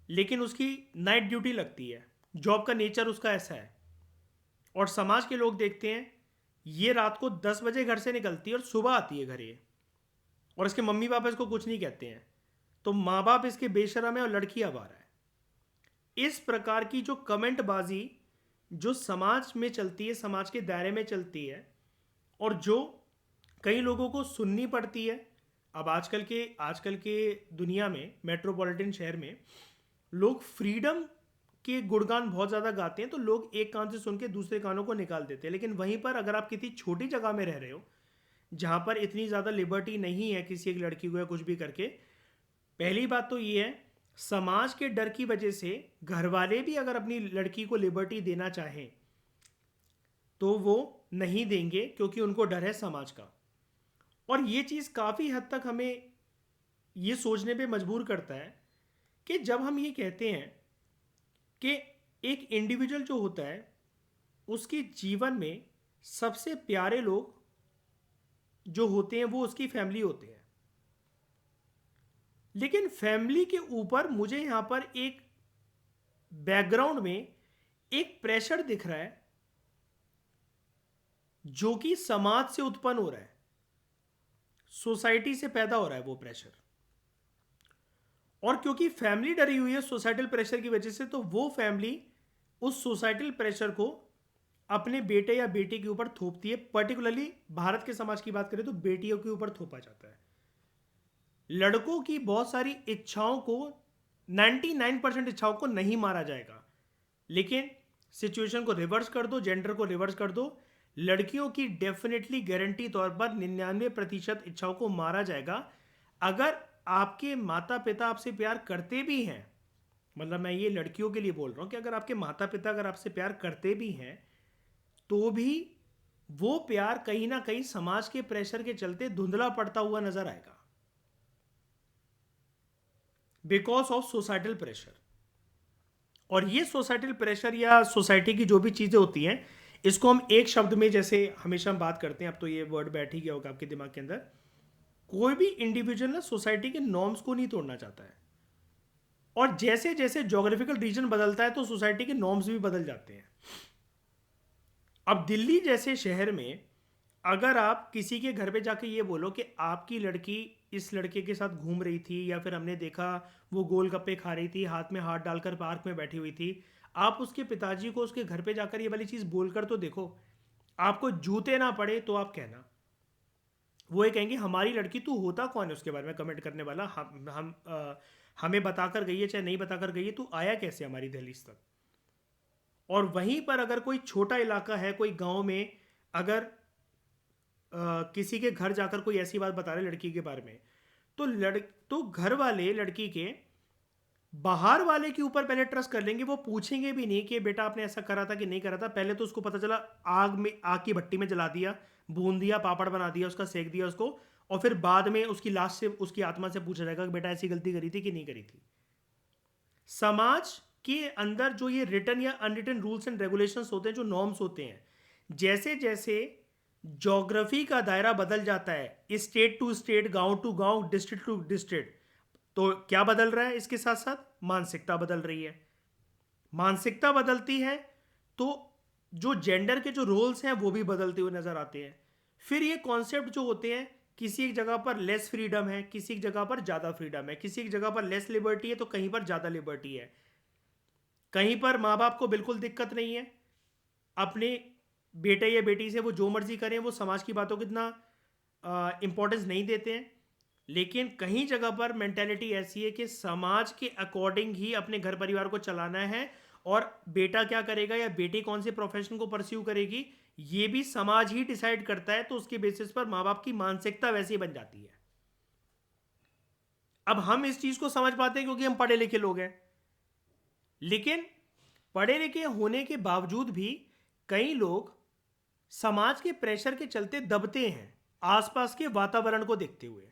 लेकिन उसकी नाइट ड्यूटी लगती है, जॉब का नेचर उसका ऐसा है, और समाज के लोग देखते हैं ये रात को 10 बजे घर से निकलती है और सुबह आती है घर ये, और इसके मम्मी पापा इसको कुछ नहीं कहते हैं, तो माँ बाप इसके बेशरम है और लड़की आवारा है। इस प्रकार की जो कमेंट बाजी जो समाज में चलती है, समाज के दायरे में चलती है, और जो कई लोगों को सुननी पड़ती है। अब आजकल के दुनिया में, मेट्रोपॉलिटन शहर में लोग फ्रीडम के गुणगान बहुत ज़्यादा गाते हैं, तो लोग एक कान से सुन के दूसरे कानों को निकाल देते हैं। लेकिन वहीं पर अगर आप किसी छोटी जगह में रह रहे हो जहाँ पर इतनी ज़्यादा लिबर्टी नहीं है किसी एक लड़की को या कुछ भी करके, पहली बात तो ये है, समाज के डर की वजह से घर वाले भी अगर अपनी लड़की को लिबर्टी देना चाहें तो वो नहीं देंगे, क्योंकि उनको डर है समाज का। और ये चीज़ काफ़ी हद तक हमें ये सोचने पे मजबूर करता है कि जब हम ये कहते हैं कि एक इंडिविजुअल जो होता है उसके जीवन में सबसे प्यारे लोग जो होते हैं वो उसकी फैमिली होते हैं, लेकिन फैमिली के ऊपर मुझे यहां पर एक बैकग्राउंड में एक प्रेशर दिख रहा है जो कि समाज से उत्पन्न हो रहा है, सोसाइटी से पैदा हो रहा है वो प्रेशर। और क्योंकि फैमिली डरी हुई है सोसाइटल प्रेशर की वजह से, तो वो फैमिली उस सोसाइटल प्रेशर को अपने बेटे या बेटी के ऊपर थोपती है। पर्टिकुलरली भारत के समाज की बात करें तो बेटियों के ऊपर थोपा जाता है। लड़कों की बहुत सारी इच्छाओं को, 99% इच्छाओं को नहीं मारा जाएगा, लेकिन सिचुएशन को रिवर्स कर दो, जेंडर को रिवर्स कर दो, लड़कियों की डेफिनेटली गारंटी तौर पर 99% इच्छाओं को मारा जाएगा। अगर आपके माता पिता आपसे प्यार करते भी हैं, मतलब मैं ये लड़कियों के लिए बोल रहा हूं कि अगर आपके माता पिता अगर आपसे प्यार करते भी हैं तो भी वो प्यार कहीं ना कहीं समाज के प्रेशर के चलते धुंधला पड़ता हुआ नजर आएगा, बिकॉज ऑफ सोसाइटल प्रेशर। और ये सोसाइटल प्रेशर या सोसाइटी की जो भी चीजें होती हैं, इसको हम एक शब्द में, जैसे हमेशा हम बात करते हैं, अब तो ये वर्ड बैठ ही गया होगा आपके दिमाग के अंदर, कोई भी इंडिविजुअल ना सोसाइटी के नॉर्म्स को नहीं तोड़ना चाहता है। और जैसे जैसे ज्योग्राफिकल रीजन बदलता है तो सोसाइटी के नॉर्म्स भी बदल जाते हैं। अब दिल्ली जैसे शहर में अगर आप किसी के घर पे जाके ये बोलो कि आपकी लड़की इस लड़के के साथ घूम रही थी, या फिर हमने देखा वो गोलगप्पे खा रही थी, हाथ में हाथ डालकर पार्क में बैठी हुई थी, आप उसके पिताजी को उसके घर पे जाकर ये वाली चीज़ बोलकर तो देखो, आपको जूते ना पड़े तो आप कहना। वो ये कहेंगे हमारी लड़की, तू होता कौन है उसके बारे में कमेंट करने वाला, हमें बताकर गई है चाहे नहीं बताकर गई है, तू आया कैसे हमारी दहलीज तक। और वहीं पर अगर कोई छोटा इलाका है, कोई गांव में, अगर किसी के घर जाकर कोई ऐसी बात बता रहे लड़की के बारे में, तो घर वाले लड़की के बाहर वाले के ऊपर पहले ट्रस्ट कर लेंगे। वो पूछेंगे भी नहीं कि बेटा आपने ऐसा करा था कि नहीं करा था, पहले तो उसको पता चला आग की भट्टी में जला दिया, भून दिया, पापड़ बना दिया, उसका सेक दिया उसको, और फिर बाद में उसकी लाश से, उसकी आत्मा से पूछा जाएगा कि बेटा ऐसी गलती करी थी कि नहीं करी थी। समाज के अंदर जो ये रिटन या अनरिटन रूल्स एंड रेगुलेशंस होते हैं, जो नॉर्म्स होते हैं, जैसे जैसे ज्योग्राफी का दायरा बदल जाता है, स्टेट टू स्टेट, गांव टू गांव, डिस्ट्रिक्ट टू डिस्ट्रिक्ट, तो क्या बदल रहा है, इसके साथ साथ मानसिकता बदल रही है। मानसिकता बदलती है तो जो जेंडर के जो रोल्स हैं वो भी बदलते हुए नजर आते हैं। फिर ये कॉन्सेप्ट जो होते हैं, किसी एक जगह पर लेस फ्रीडम है, किसी एक जगह पर ज़्यादा फ्रीडम है, किसी एक जगह पर लेस लिबर्टी है तो कहीं पर ज़्यादा लिबर्टी है। कहीं पर माँ बाप को बिल्कुल दिक्कत नहीं है, अपने बेटे या बेटी से वो जो मर्जी करें, वो समाज की बातों को इतना इंपॉर्टेंस नहीं देते हैं। लेकिन कहीं जगह पर मेंटेलिटी ऐसी है कि समाज के अकॉर्डिंग ही अपने घर परिवार को चलाना है, और बेटा क्या करेगा या बेटी कौन से प्रोफेशन को परस्यू करेगी ये भी समाज ही डिसाइड करता है। तो उसके बेसिस पर माँ बाप की मानसिकता वैसी बन जाती है। अब हम इस चीज को समझ पाते हैं क्योंकि हम पढ़े लिखे लोग हैं, लेकिन पढ़े लिखे होने के बावजूद भी कई लोग समाज के प्रेशर के चलते दबते हैं आसपास के वातावरण को देखते हुए,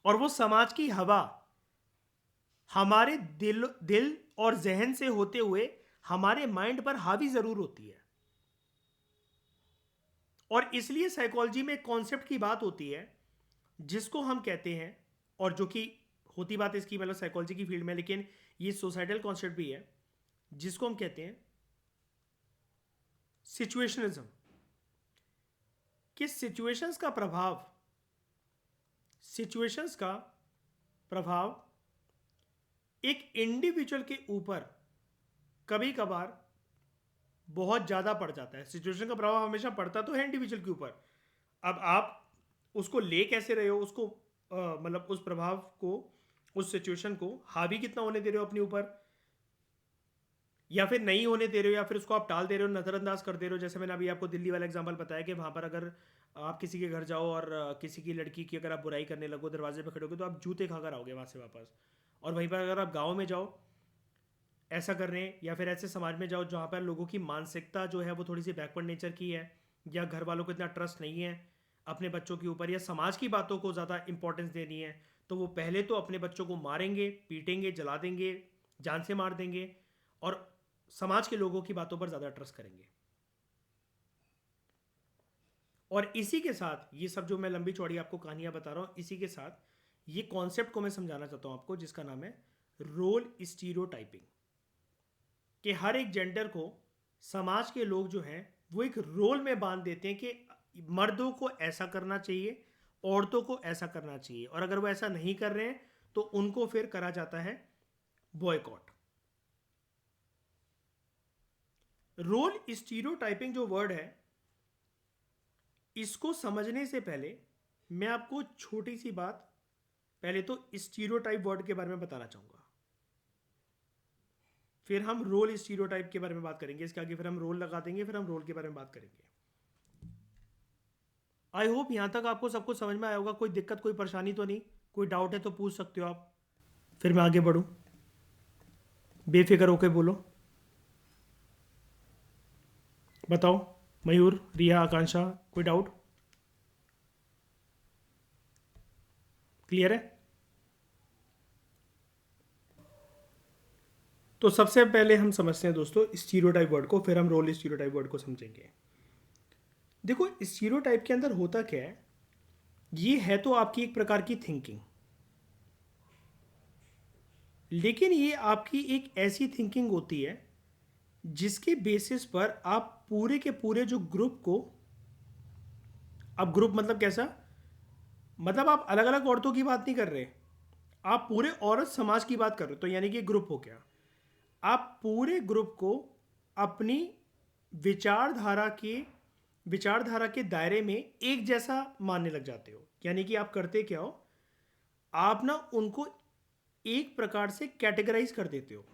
और वो समाज की हवा हमारे दिल और जहन से होते हुए हमारे माइंड पर हावी जरूर होती है। और इसलिए साइकोलॉजी में एक कॉन्सेप्ट की बात होती है जिसको हम कहते हैं, और जो कि होती बात इसकी मतलब साइकोलॉजी की फील्ड में, लेकिन ये सोसाइटल कॉन्सेप्ट भी है, जिसको हम कहते हैं सिचुएशनलिज्म। कि सिचुएशंस का प्रभाव एक इंडिविजुअल के ऊपर कभी कभार बहुत ज़्यादा पड़ जाता है। सिचुएशन का प्रभाव हमेशा पड़ता तो है इंडिविजुअल के ऊपर। अब आप उसको ले कैसे रहे हो, उसको मतलब उस प्रभाव को, उस सिचुएशन को हावी कितना होने दे रहे हो अपने ऊपर, या फिर नहीं होने दे रहे हो, या फिर उसको आप टाल दे रहे हो, नज़रअंदाज कर दे रहे हो। जैसे मैंने अभी आपको दिल्ली वाला एग्जांपल बताया कि वहाँ पर अगर आप किसी के घर जाओ और किसी की लड़की की अगर आप बुराई करने लगो, दरवाजे पे खड़े होगे, तो आप जूते खाकर आओगे वहाँ से वापस। और वहीं पर अगर आप गाँव में जाओ ऐसा करने, या फिर ऐसे समाज में जाओ जहाँ पर लोगों की मानसिकता जो है वो थोड़ी सी बैकवर्ड नेचर की है, या घर वालों को इतना ट्रस्ट नहीं है अपने बच्चों के ऊपर, या समाज की बातों को ज़्यादा इंपॉर्टेंस देनी है, तो वो पहले तो अपने बच्चों को मारेंगे, पीटेंगे, जला देंगे, जान से मार देंगे, और समाज के लोगों की बातों पर ज़्यादा ट्रस्ट करेंगे। और इसी के साथ ये सब जो मैं लंबी चौड़ी आपको कहानियां बता रहा हूं, इसी के साथ ये कॉन्सेप्ट को मैं समझाना चाहता हूं आपको, जिसका नाम है रोल स्टीरियोटाइपिंग। कि हर एक जेंडर को समाज के लोग जो हैं वो एक रोल में बांध देते हैं कि मर्दों को ऐसा करना चाहिए, औरतों को ऐसा करना चाहिए, और अगर वो ऐसा नहीं कर रहे हैं तो उनको फिर करा जाता है बॉयकॉट। रोल स्टीरियोटाइपिंग जो वर्ड है, इसको समझने से पहले मैं आपको छोटी सी बात, पहले तो स्टीरियोटाइप वर्ड के बारे में बताना चाहूंगा, फिर हम रोल स्टीरियोटाइप के बारे में बात करेंगे, इसके आगे फिर हम रोल लगा देंगे, फिर हम रोल के बारे में बात करेंगे। आई होप यहां तक आपको सब कुछ समझ में आया होगा। कोई दिक्कत, कोई परेशानी तो नहीं? कोई डाउट है तो पूछ सकते हो आप, फिर मैं आगे बढ़ूं। बेफिक्र होके बोलो, बताओ। मयूर, रिया, आकांक्षा, कोई डाउट? क्लियर है? तो सबसे पहले हम समझते हैं दोस्तों स्टीरियोटाइप वर्ड को, फिर हम रोल स्टीरियोटाइप वर्ड को समझेंगे। देखो स्टीरियोटाइप के अंदर होता क्या है, ये है तो आपकी एक प्रकार की थिंकिंग, लेकिन ये आपकी एक ऐसी थिंकिंग होती है जिसके बेसिस पर आप पूरे के पूरे जो ग्रुप को, अब ग्रुप मतलब कैसा, मतलब आप अलग अलग औरतों की बात नहीं कर रहे, आप पूरे औरत समाज की बात कर रहे हो, तो यानी कि ग्रुप हो गया। आप पूरे ग्रुप को अपनी विचारधारा के विचारधारा के दायरे में एक जैसा मानने लग जाते हो। यानी कि आप करते क्या हो, आप ना उनको एक प्रकार से कैटेगराइज कर देते हो।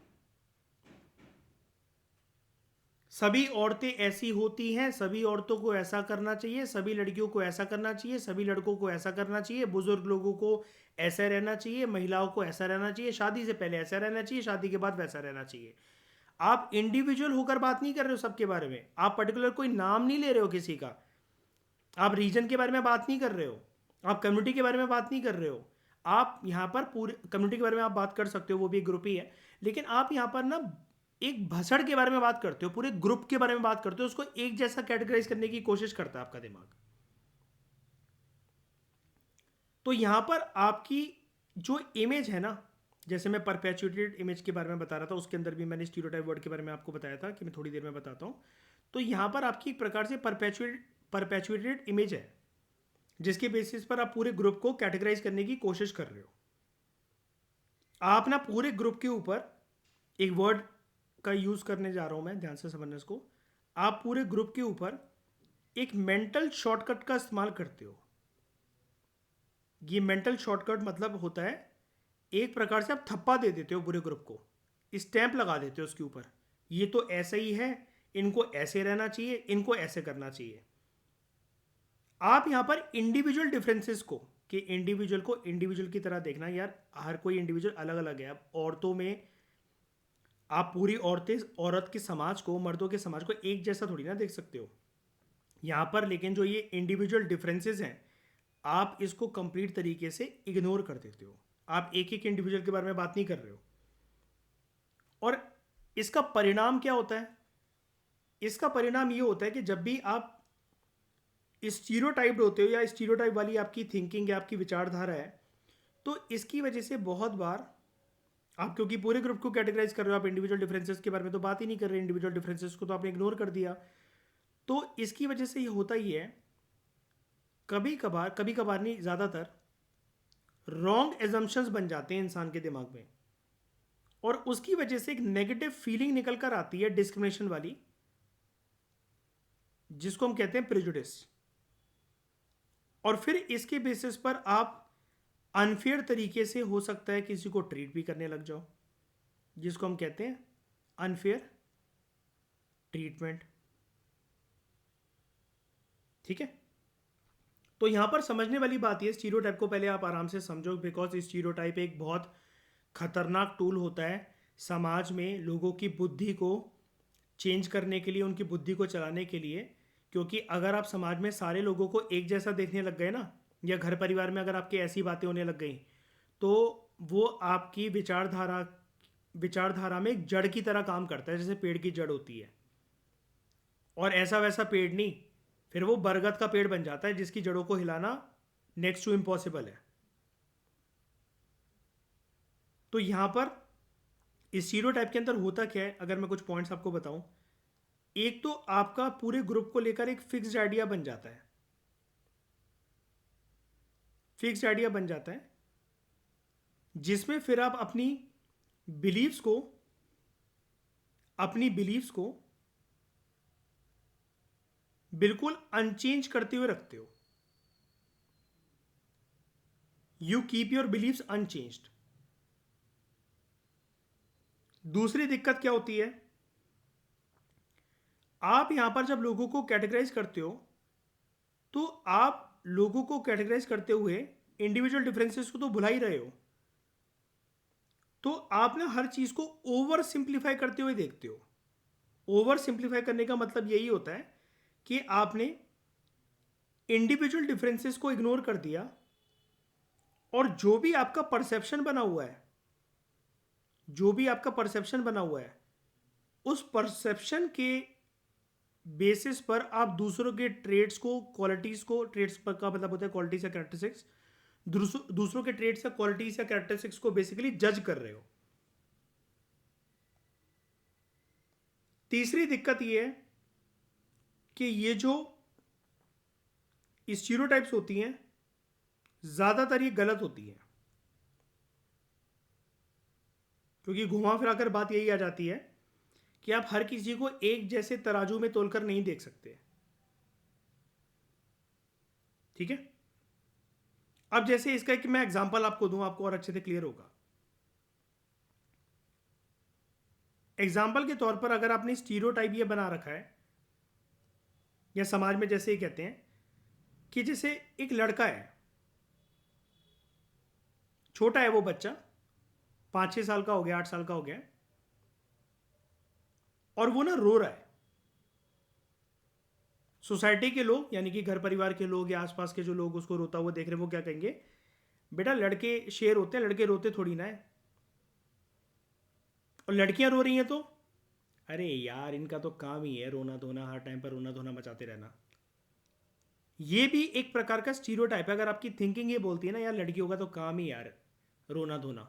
सभी औरतें ऐसी होती हैं, सभी औरतों को ऐसा करना चाहिए, सभी लड़कियों को ऐसा करना चाहिए, सभी लड़कों को ऐसा करना चाहिए, बुजुर्ग लोगों को ऐसा रहना चाहिए, महिलाओं को ऐसा रहना चाहिए, शादी से पहले ऐसा रहना चाहिए, शादी के बाद वैसा रहना चाहिए। आप इंडिविजुअल होकर बात नहीं कर रहे हो सबके बारे में, आप पर्टिकुलर कोई नाम नहीं ले रहे हो किसी का, आप रीजन के बारे में बात नहीं कर रहे हो, आप कम्युनिटी के बारे में बात नहीं कर रहे हो। आप यहाँ पर पूरे कम्युनिटी के बारे में आप बात कर सकते हो, वो भी एक ग्रुप ही है, लेकिन आप यहाँ पर ना एक भसड़ के बारे में बात करते हो, पूरे ग्रुप के बारे में बात करते हो, उसको एक जैसा कैटेगराइज करने की कोशिश करता है आपका दिमाग। तो यहां पर आपकी जो इमेज है ना, जैसे मैं परपेचुएटेड इमेज के बारे में बता रहा था, उसके अंदर भी मैंने स्टीरियोटाइप वर्ड के बारे में आपको बताया था कि मैं थोड़ी देर में बताता हूं। तो यहां पर आपकी एक प्रकार से परपेचुएटेड इमेज है, जिसके बेसिस पर आप पूरे ग्रुप को कैटेगराइज करने की कोशिश कर रहे हो। आप ना पूरे ग्रुप के ऊपर एक वर्ड का यूज करने जा रहा हूं मैं, ध्यान से समझना इसको। आप पूरे ग्रुप के ऊपर एक मेंटल शॉर्टकट का इस्तेमाल करते हो। ये मेंटल शॉर्टकट मतलब होता है एक प्रकार से आप थप्पा दे देते हो पूरे ग्रुप को, स्टैंप लगा देते हो उसके ऊपर, ये तो ऐसा ही है, इनको ऐसे रहना चाहिए, इनको ऐसे करना चाहिए। आप यहां पर इंडिविजुअल डिफरेंसेस को, कि इंडिविजुअल को इंडिविजुअल की तरह देखना, यार हर कोई इंडिविजुअल अलग अलग है। अब औरतों में आप पूरी औरत के समाज को, मर्दों के समाज को एक जैसा थोड़ी ना देख सकते हो यहां पर। लेकिन जो ये इंडिविजुअल डिफरेंसेस हैं, आप इसको कंप्लीट तरीके से इग्नोर कर देते हो। आप एक एक इंडिविजुअल के बारे में बात नहीं कर रहे हो। और इसका परिणाम क्या होता है? इसका परिणाम ये होता है कि जब भी आप स्टीरियोटाइप्ड होते हो या स्टीरियोटाइप वाली आपकी थिंकिंग है, आपकी विचारधारा है, तो इसकी वजह से बहुत बार आप, क्योंकि पूरे ग्रुप को कैटेगराइज कर रहे हो, आप इंडिविजुअल डिफरेंसेस के बारे में तो बात ही नहीं कर रहे, इंडिविजुअल डिफरेंसेस को तो आपने इग्नोर कर दिया, तो इसकी वजह से ये होता ही है कभी कभार नहीं, ज़्यादातर रॉन्ग एजम्पशंस बन जाते हैं इंसान के दिमाग में, और उसकी वजह से एक नेगेटिव फीलिंग निकल कर आती है डिस्क्रिमिनेशन वाली, जिसको हम कहते हैं प्रेजुडिस। और फिर इसके बेसिस पर आप अनफेयर तरीके से हो सकता है किसी को ट्रीट भी करने लग जाओ, जिसको हम कहते हैं अनफेयर ट्रीटमेंट। ठीक है, तो यहां पर समझने वाली बात यह, स्टीरियोटाइप को पहले आप आराम से समझो, बिकॉज स्टीरियोटाइप एक बहुत खतरनाक टूल होता है समाज में लोगों की बुद्धि को चेंज करने के लिए, उनकी बुद्धि को चलाने के लिए। क्योंकि अगर आप समाज में सारे लोगों को एक जैसा देखने लग गए ना, या घर परिवार में अगर आपकी ऐसी बातें होने लग गई, तो वो आपकी विचारधारा में एक जड़ की तरह काम करता है, जैसे पेड़ की जड़ होती है। और ऐसा वैसा पेड़ नहीं, फिर वो बरगद का पेड़ बन जाता है जिसकी जड़ों को हिलाना नेक्स्ट टू इम्पॉसिबल है। तो यहां पर स्टीरियोटाइप के अंदर होता क्या है, अगर मैं कुछ पॉइंट्स आपको बताऊं, एक तो आपका पूरे ग्रुप को लेकर एक फिक्स्ड आइडिया बन जाता है, फिक्स्ड आइडिया बन जाता है जिसमें फिर आप बिलीव्स को अपनी बिलीव्स को बिल्कुल अनचेंज करते हुए रखते हो। You keep your beliefs unchanged. दूसरी दिक्कत क्या होती है, आप यहां पर जब लोगों को कैटेगराइज करते हो, तो आप लोगों को कैटेगराइज करते हुए इंडिविजुअल डिफरेंसेस को तो भुला ही रहे हो, तो आप ना हर चीज को ओवर सिंप्लीफाई करते हुए देखते हो। ओवर सिंप्लीफाई करने का मतलब यही होता है कि आपने इंडिविजुअल डिफरेंसेस को इग्नोर कर दिया, और जो भी आपका परसेप्शन बना हुआ है, जो भी आपका परसेप्शन बना हुआ है, उस परसेप्शन के बेसिस पर आप दूसरों के ट्रेड्स को, क्वालिटीज को, ट्रेड्स पर का मतलब होता है क्वालिटीज या कैरेक्टरिस्टिक्स, दूसरों के ट्रेड्स या क्वालिटीज या कैरेक्टरिस्टिक्स को बेसिकली जज कर रहे हो। तीसरी दिक्कत ये है कि ये जो स्टीरियोटाइप्स होती हैं, ज्यादातर ये गलत होती हैं, क्योंकि घुमा फिराकर बात यही आ जाती है कि आप हर किसी को एक जैसे तराजू में तोलकर नहीं देख सकते। ठीक है, अब जैसे इसका कि मैं एग्जांपल आपको दूं, आपको और अच्छे से क्लियर होगा। एग्जाम्पल के तौर पर अगर आपने स्टीरियोटाइप ये बना रखा है, या समाज में जैसे ये कहते हैं कि जैसे एक लड़का है, छोटा है वो बच्चा, 5-6 साल का हो गया, 8 साल का हो गया, और वो ना रो रहा है। सोसाइटी के लोग, यानी कि घर परिवार के लोग या आसपास के जो लोग उसको रोता हुआ देख रहे हैं, वो क्या कहेंगे, बेटा लड़के शेर होते हैं, लड़के रोते थोड़ी ना है, और लड़कियां रो रही हैं तो अरे यार इनका तो काम ही है रोना धोना, हर टाइम पर रोना धोना मचाते रहना। ये भी एक प्रकार का स्टीरियोटाइप है। अगर आपकी थिंकिंग ये बोलती है ना यार लड़कियों का तो काम ही यार रोना धोना,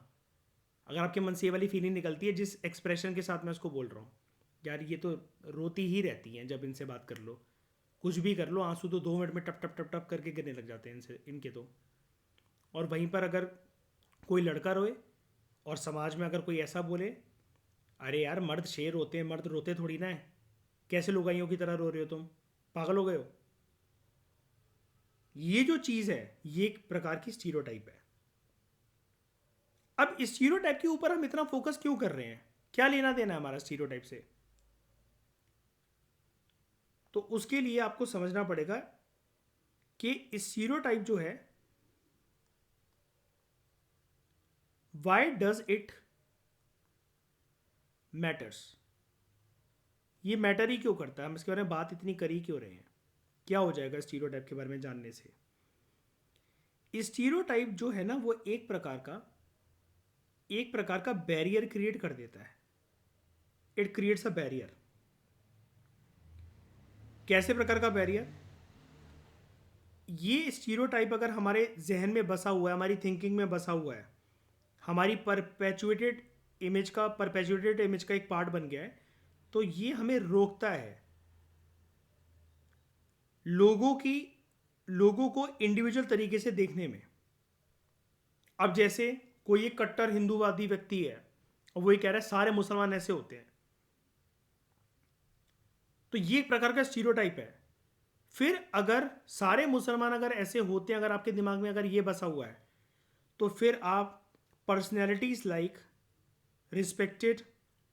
अगर आपके मन से ये वाली फीलिंग निकलती है जिस एक्सप्रेशन के साथ मैं उसको बोल रहा हूँ, यार ये तो रोती ही रहती हैं, जब इनसे बात कर लो, कुछ भी कर लो, आंसू तो 2 मिनट में टप टप टप टप करके गिरने लग जाते हैं इनके तो। और वहीं पर अगर कोई लड़का रोए और समाज में अगर कोई ऐसा बोले, अरे यार मर्द शेर होते हैं, मर्द रोते थोड़ी ना है, कैसे लुगाइयों की तरह रो रहे हो तुम, पागल हो गए हो। ये जो चीज़ है ये एक प्रकार की स्टीरियोटाइप है। अब स्टीरियोटाइप के ऊपर हम इतना फोकस क्यों कर रहे हैं, क्या लेना देना है हमारा स्टीरियोटाइप से, तो उसके लिए आपको समझना पड़ेगा कि स्टीरियोटाइप जो है, वाई डज इट मैटर्स, ये मैटर ही क्यों करता है, हम इसके बारे में बात इतनी कर ही क्यों रहे हैं, क्या हो जाएगा स्टीरियोटाइप के बारे में जानने से। स्टीरियोटाइप जो है ना वो एक प्रकार का बैरियर क्रिएट कर देता है। It creates a barrier. कैसे प्रकार का बैरियर, ये स्टीरियोटाइप अगर हमारे जहन में बसा हुआ है, हमारी थिंकिंग में बसा हुआ है, हमारी परपेचुएटेड इमेज का एक पार्ट बन गया है, तो ये हमें रोकता है लोगों की लोगों को इंडिविजुअल तरीके से देखने में। अब जैसे कोई एक कट्टर हिंदूवादी व्यक्ति है और वो ये कह रहा है सारे मुसलमान ऐसे होते हैं, तो ये एक प्रकार का स्टीरियोटाइप है। फिर अगर सारे मुसलमान अगर ऐसे होते हैं, अगर आपके दिमाग में अगर ये बसा हुआ है, तो फिर आप personalities like respected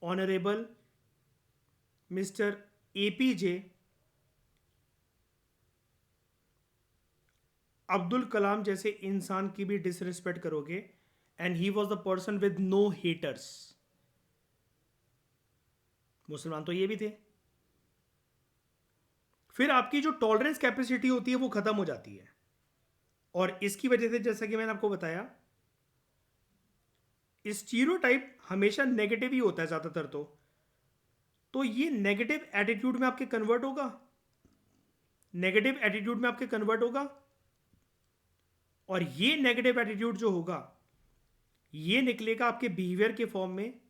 honourable mister APJ Abdul Kalam जैसे इंसान की भी डिसरिस्पेक्ट करोगे, and he was the person with no haters. मुसलमान तो ये भी थे। फिर आपकी जो टॉलरेंस कैपेसिटी होती है वो खत्म हो जाती है, और इसकी वजह से जैसा कि मैंने आपको बताया, स्टीरियोटाइप हमेशा नेगेटिव ही होता है ज्यादातर। तो ये नेगेटिव एटीट्यूड में आपके कन्वर्ट होगा, नेगेटिव एटीट्यूड में आपके कन्वर्ट होगा, और ये नेगेटिव एटीट्यूड जो होगा ये निकलेगा आपके बिहेवियर के फॉर्म में,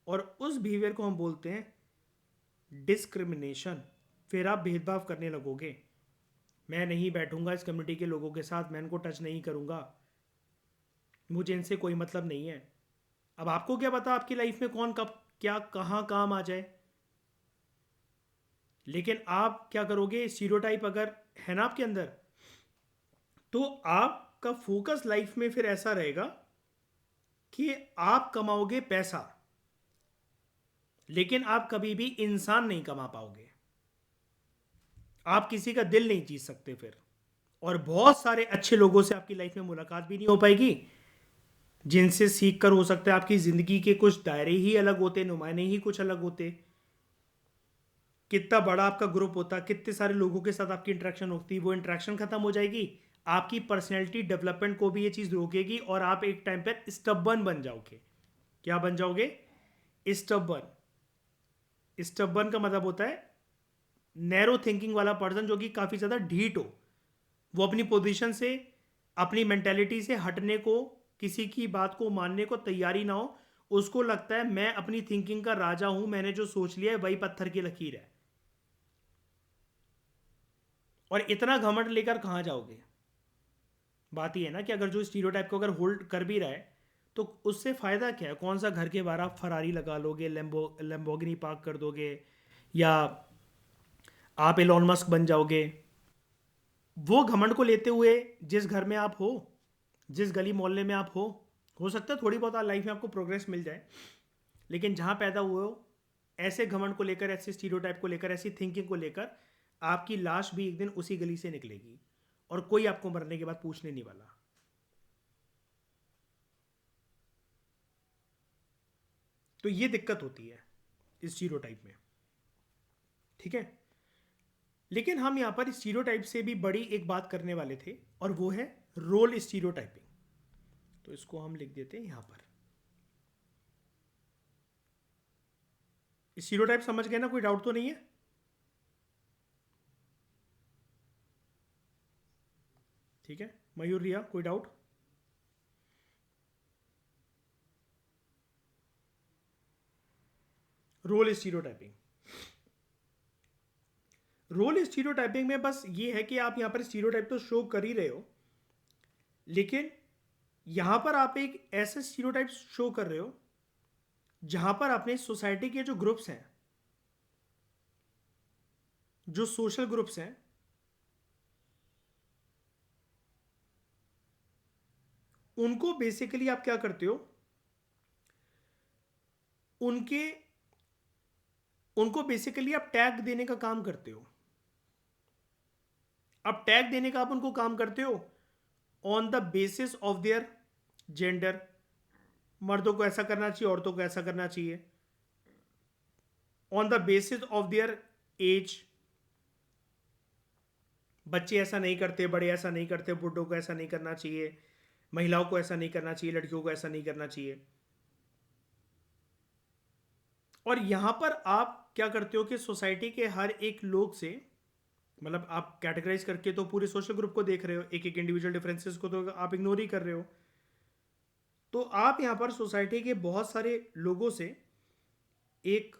और उस बिहेवियर को हम बोलते हैं डिस्क्रिमिनेशन। फिर आप भेदभाव करने लगोगे, मैं नहीं बैठूंगा इस कम्युनिटी के लोगों के साथ, मैं इनको टच नहीं करूंगा, मुझे इनसे कोई मतलब नहीं है। अब आपको क्या पता आपकी लाइफ में कौन कब क्या कहाँ काम आ जाए, लेकिन आप क्या करोगे, स्टीरियोटाइप अगर है ना आपके अंदर, तो आपका फोकस लाइफ में फिर ऐसा रहेगा कि आप कमाओगे पैसा, लेकिन आप कभी भी इंसान नहीं कमा पाओगे, आप किसी का दिल नहीं जीत सकते फिर, और बहुत सारे अच्छे लोगों से आपकी लाइफ में मुलाकात भी नहीं हो पाएगी, जिनसे सीख कर हो सकता है आपकी जिंदगी के कुछ दायरे ही अलग होते, नुमाइंदे ही कुछ अलग होते। कितना बड़ा आपका ग्रुप होता, कितने सारे लोगों के साथ आपकी इंटरेक्शन होती, वो इंटरेक्शन खत्म हो जाएगी, आपकी पर्सनैलिटी डेवलपमेंट को भी ये चीज़ रोकेगी, और आप एक टाइम पर स्टबर्न बन जाओगे। क्या बन जाओगे? स्टबर्न। स्टबर्न का मतलब होता है नैरो थिंकिंग वाला पर्सन, जो कि काफ़ी ज़्यादा ढीठ हो, वो अपनी पोजीशन से, अपनी मेंटेलिटी से हटने को, किसी की बात को मानने को तैयारी ना हो। उसको लगता है मैं अपनी थिंकिंग का राजा हूं, मैंने जो सोच लिया है वही पत्थर की लकीर है। और इतना घमंड लेकर कहाँ जाओगे? बात ये है ना कि अगर जो स्टीरियोटाइप को अगर होल्ड कर भी रहा है, तो उससे फ़ायदा क्या है? कौन सा घर के बाहर आप फरारी लगा लोगे, लैम्बोर्गिनी पार्क कर दोगे, या आप एलॉन मस्क बन जाओगे? वो घमंड को लेते हुए जिस घर में आप हो, जिस गली मोहल्ले में आप हो सकता है थोड़ी बहुत लाइफ में आपको प्रोग्रेस मिल जाए, लेकिन जहाँ पैदा हुए हो, ऐसे घमंड को लेकर, ऐसे स्टीरियोटाइप को लेकर, ऐसी थिंकिंग को लेकर, आपकी लाश भी एक दिन उसी गली से निकलेगी, और कोई आपको मरने के बाद पूछने नहीं वाला। तो ये दिक्कत होती है स्टीरियोटाइप में, ठीक है। लेकिन हम यहाँ पर स्टीरियोटाइप से भी बड़ी एक बात करने वाले थे, और वो है रोल स्टीरियोटाइपिंग। तो इसको हम लिख देते हैं यहाँ पर। स्टीरियोटाइप समझ गए ना? कोई डाउट तो नहीं है? ठीक है, मयूर, रिया, कोई doubt? Role stereotyping, role stereotyping में बस ये है कि आप यहाँ पर स्टीरियोटाइप तो शो कर ही रहे हो, लेकिन यहाँ पर आप एक ऐसे स्टीरियोटाइप शो कर रहे हो जहाँ पर अपने सोसाइटी के जो ग्रुप्स हैं, जो सोशल ग्रुप्स हैं, उनको बेसिकली आप क्या करते हो, उनके उनको बेसिकली आप टैग देने का काम करते हो। अब टैग देने का आप उनको काम करते हो on the basis of their gender. मर्दों को ऐसा करना चाहिए, औरतों को ऐसा करना चाहिए, on the basis of their age. बच्चे ऐसा नहीं करते, बड़े ऐसा नहीं करते, बुढ़ों को ऐसा नहीं करना चाहिए, महिलाओं को ऐसा नहीं करना चाहिए, लड़कियों को ऐसा नहीं करना चाहिए। और यहां पर आप क्या करते हो कि सोसाइटी के हर एक लोग से, मतलब आप कैटेगराइज करके तो पूरे सोशल ग्रुप को देख रहे हो, एक एक इंडिविजुअल डिफरेंसेस को तो आप इग्नोर ही कर रहे हो। तो आप यहाँ पर सोसाइटी के बहुत सारे लोगों से एक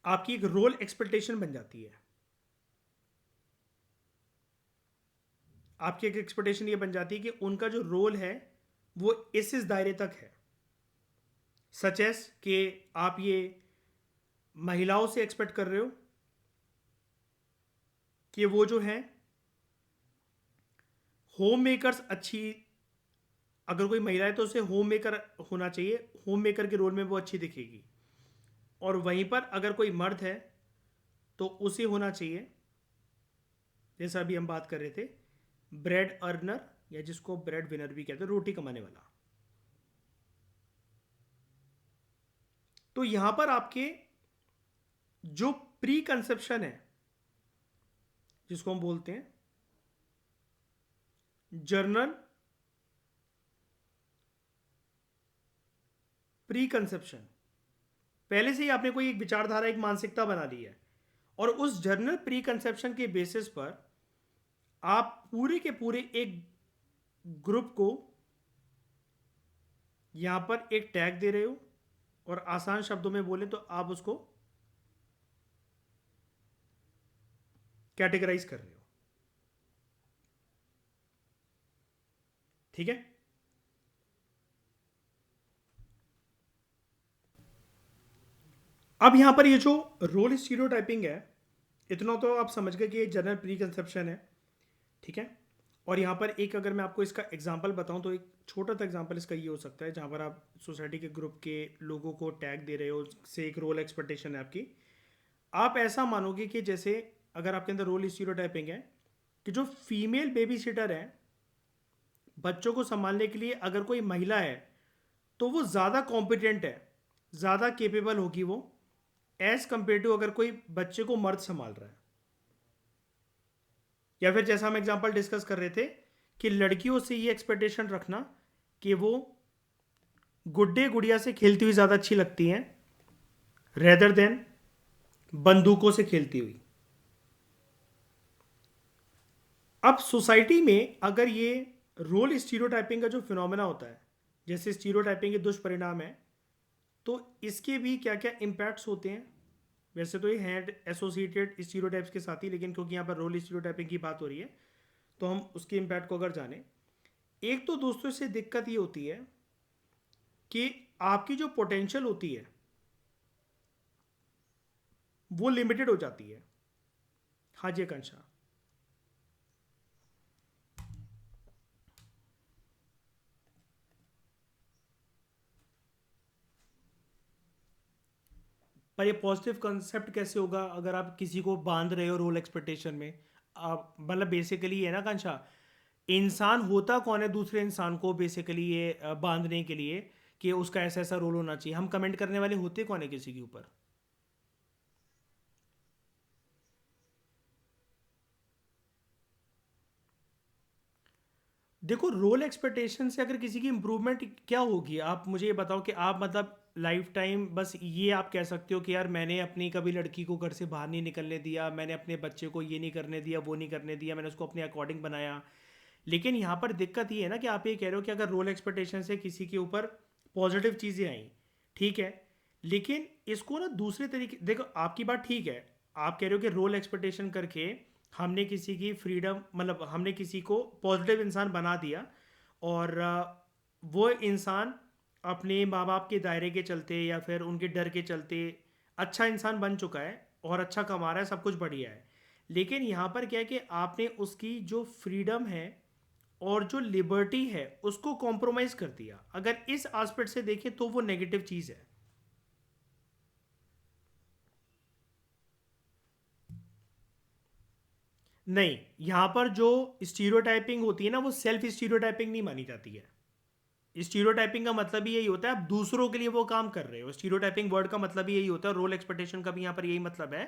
आपकी एक रोल एक्सपेक्टेशन बन जाती है। आपकी एक एक्सपेक्टेशन ये बन जाती है कि उनका जो रोल है वो इस दायरे तक है। सच एस कि आप ये महिलाओं से एक्सपेक्ट कर रहे हो कि वो जो है होम मेकर्स अच्छी, अगर कोई महिला है तो उसे होम मेकर होना चाहिए, होम मेकर के रोल में वो अच्छी दिखेगी। और वहीं पर अगर कोई मर्द है तो उसे होना चाहिए, जैसा अभी हम बात कर रहे थे, ब्रेड अर्नर, या जिसको ब्रेड विनर भी कहते हैं, रोटी कमाने वाला। तो यहां पर आपके जो प्री कंसेप्शन है, जिसको हम बोलते हैं जर्नल प्री कंसेप्शन, पहले से ही आपने कोई एक विचारधारा, एक मानसिकता बना ली है, और उस जर्नल प्री कंसेप्शन के बेसिस पर आप पूरे के पूरे एक ग्रुप को यहां पर एक टैग दे रहे हो, और आसान शब्दों में बोले तो आप उसको कैटेगराइज कर रहे हो। ठीक है। अब यहां पर ये जो रोल स्टीरियोटाइपिंग है, इतना तो आप समझ गए कि ये जनरल प्री कंसेप्शन है। ठीक है। और यहाँ पर एक अगर मैं आपको इसका एग्जांपल बताऊं तो एक छोटा सा एग्जांपल इसका ये हो सकता है, जहाँ पर आप सोसाइटी के ग्रुप के लोगों को टैग दे रहे हो, से एक रोल एक्सपेक्टेशन है आपकी। आप ऐसा मानोगे कि जैसे अगर आपके अंदर रोल स्टीरियोटाइपिंग है कि जो फीमेल बेबी सिटर है, बच्चों को संभालने के लिए अगर कोई महिला है तो वो ज़्यादा कॉम्पिटेंट है, ज़्यादा केपेबल होगी वो, एज कंपेयर टू अगर कोई बच्चे को मर्द संभाल रहा है। या फिर जैसा हम एग्जांपल डिस्कस कर रहे थे कि लड़कियों से ये एक्सपेक्टेशन रखना कि वो गुड्डे गुड़िया से खेलती हुई ज़्यादा अच्छी लगती हैं रेदर देन बंदूकों से खेलती हुई। अब सोसाइटी में अगर ये रोल स्टीरियोटाइपिंग का जो फिनोमेना होता है, जैसे स्टीरियोटाइपिंग के दुष्परिणाम है, तो इसके भी क्या क्या इम्पैक्ट्स होते हैं। वैसे तो ये हैं एसोसिएटेड स्टीरियोटाइप्स के साथ ही, लेकिन क्योंकि यहाँ पर रोल स्टीरियोटाइपिंग की बात हो रही है तो हम उसके इम्पैक्ट को अगर जाने, एक तो दोस्तों इससे दिक्कत ये होती है कि आपकी जो पोटेंशियल होती है वो लिमिटेड हो जाती है। हाँ जी आकांक्षा। पर ये पॉजिटिव कंसेप्ट कैसे होगा अगर आप किसी को बांध रहे हो रोल एक्सपेक्टेशन में। आप मतलब बेसिकली ये ना आकांक्षा, इंसान होता कौन है दूसरे इंसान को बेसिकली ये बांधने के लिए कि उसका ऐसा ऐसा रोल होना चाहिए, हम कमेंट करने वाले होते कौन है किसी के ऊपर। देखो रोल एक्सपेक्टेशन से अगर किसी की इंप्रूवमेंट क्या होगी, आप मुझे ये बताओ कि आप मतलब लाइफ टाइम बस ये आप कह सकते हो कि यार मैंने अपनी कभी लड़की को घर से बाहर नहीं निकलने दिया, मैंने अपने बच्चे को ये नहीं करने दिया, वो नहीं करने दिया, मैंने उसको अपने अकॉर्डिंग बनाया। लेकिन यहाँ पर दिक्कत ये है ना कि आप ये कह रहे हो कि अगर रोल एक्सपेक्टेशन से किसी के ऊपर पॉजिटिव चीज़ें आई, ठीक है, लेकिन इसको ना दूसरे तरीके, देखो आपकी बात ठीक है, आप कह रहे हो कि रोल एक्सपेक्टेशन करके हमने किसी की फ्रीडम, मतलब हमने किसी को पॉजिटिव इंसान बना दिया, और वो इंसान अपने माँ बाप के दायरे के चलते या फिर उनके डर के चलते अच्छा इंसान बन चुका है और अच्छा कमा रहा है, सब कुछ बढ़िया है। लेकिन यहाँ पर क्या है कि आपने उसकी जो फ्रीडम है और जो लिबर्टी है उसको कॉम्प्रोमाइज़ कर दिया। अगर इस एस्पेक्ट से देखें तो वो नेगेटिव चीज़ है। नहीं, यहाँ पर जो स्टीरियोटाइपिंग होती है ना, वो सेल्फ स्टीरियोटाइपिंग नहीं मानी जाती है। स्टीरियोटाइपिंग का मतलब ही यही होता है आप दूसरों के लिए वो काम कर रहे हो। स्टीरियोटाइपिंग वर्ड का मतलब ही यही होता है, रोल एक्सपेक्टेशन का भी यहाँ पर यही मतलब है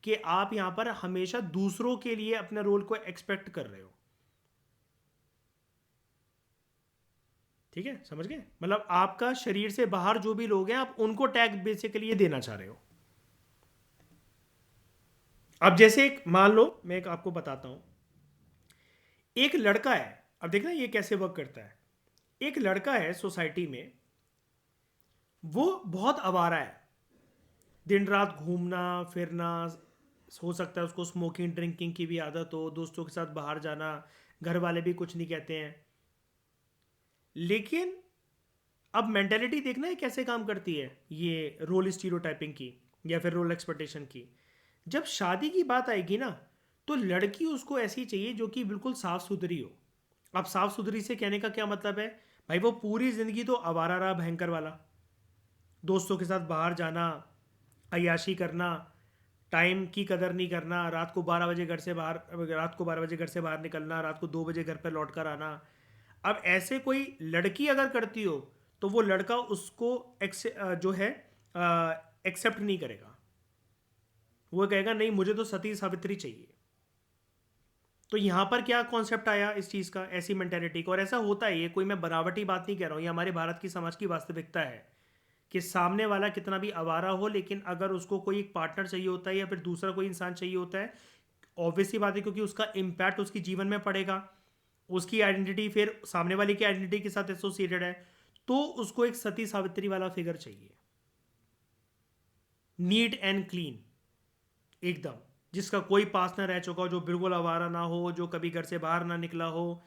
कि आप यहाँ पर हमेशा दूसरों के लिए अपने रोल को एक्सपेक्ट कर रहे हो। ठीक है, समझ गए, मतलब आपका शरीर से बाहर जो भी लोग हैं आप उनको टैग बेसिकली ये देना चाह रहे हो। अब जैसे एक मान लो, मैं एक आपको बताता हूँ। एक लड़का है, अब देखना ये कैसे वर्क करता है। एक लड़का है सोसाइटी में, वो बहुत आवारा है, दिन रात घूमना फिरना, हो सकता है उसको स्मोकिंग ड्रिंकिंग की भी आदत हो, दोस्तों के साथ बाहर जाना, घर वाले भी कुछ नहीं कहते हैं। लेकिन अब मेंटेलिटी देखना है कैसे काम करती है ये रोल स्टीरियोटाइपिंग की या फिर रोल एक्सपेक्टेशन की। जब शादी की बात आएगी ना, तो लड़की उसको ऐसी चाहिए जो कि बिल्कुल साफ सुथरी हो। अब साफ सुथरी से कहने का क्या मतलब है? भाई वो पूरी जिंदगी तो आवारा रहा, भयंकर वाला, दोस्तों के साथ बाहर जाना, अय्याशी करना, टाइम की कदर नहीं करना, रात को 12 बजे घर से बाहर निकलना, रात को 2 बजे घर पर लौट कर आना। अब ऐसे कोई लड़की अगर करती हो, तो वो लड़का उसको जो है एक्सेप्ट नहीं करेगा। वो कहेगा नहीं, मुझे तो सती सावित्री चाहिए। तो यहाँ पर क्या कॉन्सेप्ट आया इस चीज़ का, ऐसी मेंटेलिटी का। और ऐसा होता है, ये कोई मैं बनावटी बात नहीं कह रहा हूँ, ये हमारे भारत की समाज की वास्तविकता है कि सामने वाला कितना भी आवारा हो, लेकिन अगर उसको कोई एक पार्टनर चाहिए होता है या फिर दूसरा कोई इंसान चाहिए होता है, ऑब्वियस सी बात है, क्योंकि उसका इम्पैक्ट उसकी जीवन में पड़ेगा, उसकी आइडेंटिटी फिर सामने वाले की आइडेंटिटी के साथ एसोसिएटेड है, तो उसको एक सती सावित्री वाला फिगर चाहिए, नीट एंड क्लीन एकदम, जिसका कोई पास ना रह चुका हो, जो बिल्कुल आवारा ना हो, जो कभी घर से बाहर ना निकला हो।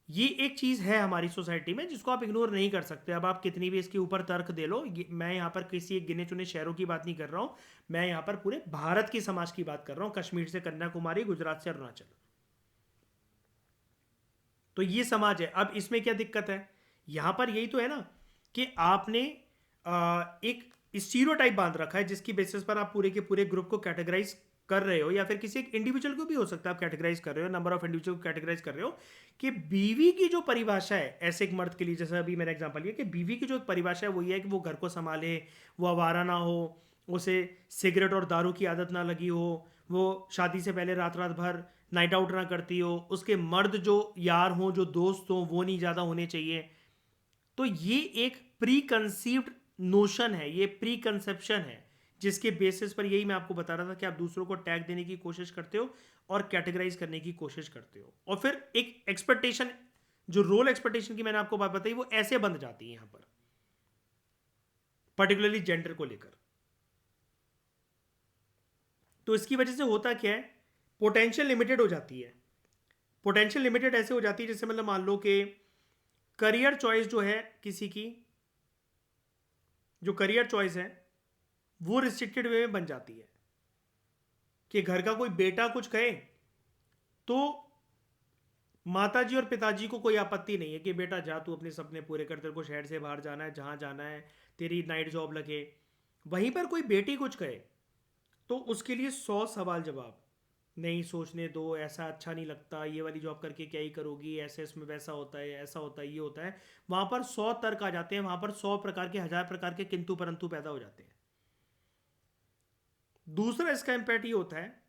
ये एक चीज़ है हमारी सोसाइटी में जिसको आप इग्नोर नहीं कर सकते। अब आप कितनी भी इसके ऊपर तर्क दे लो, मैं यहाँ पर किसी एक गिने चुने शहरों की बात नहीं कर रहा हूँ, मैं यहाँ पर पूरे भारत की समाज की बात कर रहा हूँ, कश्मीर से कन्याकुमारी, गुजरात से अरुणाचल। तो ये समाज है। अब इसमें क्या दिक्कत है? यहाँ पर यही तो है ना कि आपने एक स्टीरियोटाइप बांध रखा है जिसकी बेसिस पर आप पूरे के पूरे ग्रुप को कैटेगराइज कर रहे हो, या फिर किसी एक इंडिविजुअल को भी हो सकता है आप कैटेगराइज कर रहे हो, नंबर ऑफ इंडिविजुअल को कैटेगराइज कर रहे हो, कि बीवी की जो परिभाषा है ऐसे एक मर्द के लिए, जैसा अभी मैंने एग्जांपल लिया कि बीवी की जो एक परिभाषा है वो ये है कि वो घर को संभाले, वो आवारा ना हो, उसे सिगरेट और दारू की आदत ना लगी हो, वो शादी से पहले रात रात भर नाइट आउट ना करती हो, उसके मर्द जो यार हों, जो दोस्त हों, वो नहीं ज़्यादा होने चाहिए। तो ये एक प्री कंसीव्ड नोशन है, ये प्री कंसेप्शन है, जिसके बेसिस पर यही मैं आपको बता रहा था कि आप दूसरों को टैग देने की कोशिश करते हो और कैटेगराइज करने की कोशिश करते हो, और फिर एक एक्सपेक्टेशन, जो रोल एक्सपेक्टेशन की मैंने आपको बात बताई, वो ऐसे बंध जाती है यहां पर, पर्टिकुलरली जेंडर को लेकर। तो इसकी वजह से होता क्या है, पोटेंशियल लिमिटेड हो जाती है। पोटेंशियल लिमिटेड ऐसे हो जाती है जैसे मतलब मान लो कि करियर चॉइस जो है किसी की, जो करियर चॉइस है वो रिस्ट्रिक्टेड वे में बन जाती है, कि घर का कोई बेटा कुछ कहे तो माताजी और पिताजी को कोई आपत्ति नहीं है कि बेटा जा, तू अपने सपने पूरे कर, तेरे को शहर से बाहर जाना है, जहाँ जाना है, तेरी नाइट जॉब लगे। वहीं पर कोई बेटी कुछ कहे तो उसके लिए 100 सवाल जवाब, नहीं सोचने दो, ऐसा अच्छा नहीं लगता, ये वाली जॉब करके क्या ही करोगी, ऐसे इसमें वैसा होता है, ऐसा होता है, ये होता है। वहाँ पर 100 तर्क आ जाते हैं, वहाँ पर 100 प्रकार के, 1000 प्रकार के किंतु परंतु पैदा हो जाते हैं। दूसरा इसका इम्पैक्ट ये होता है,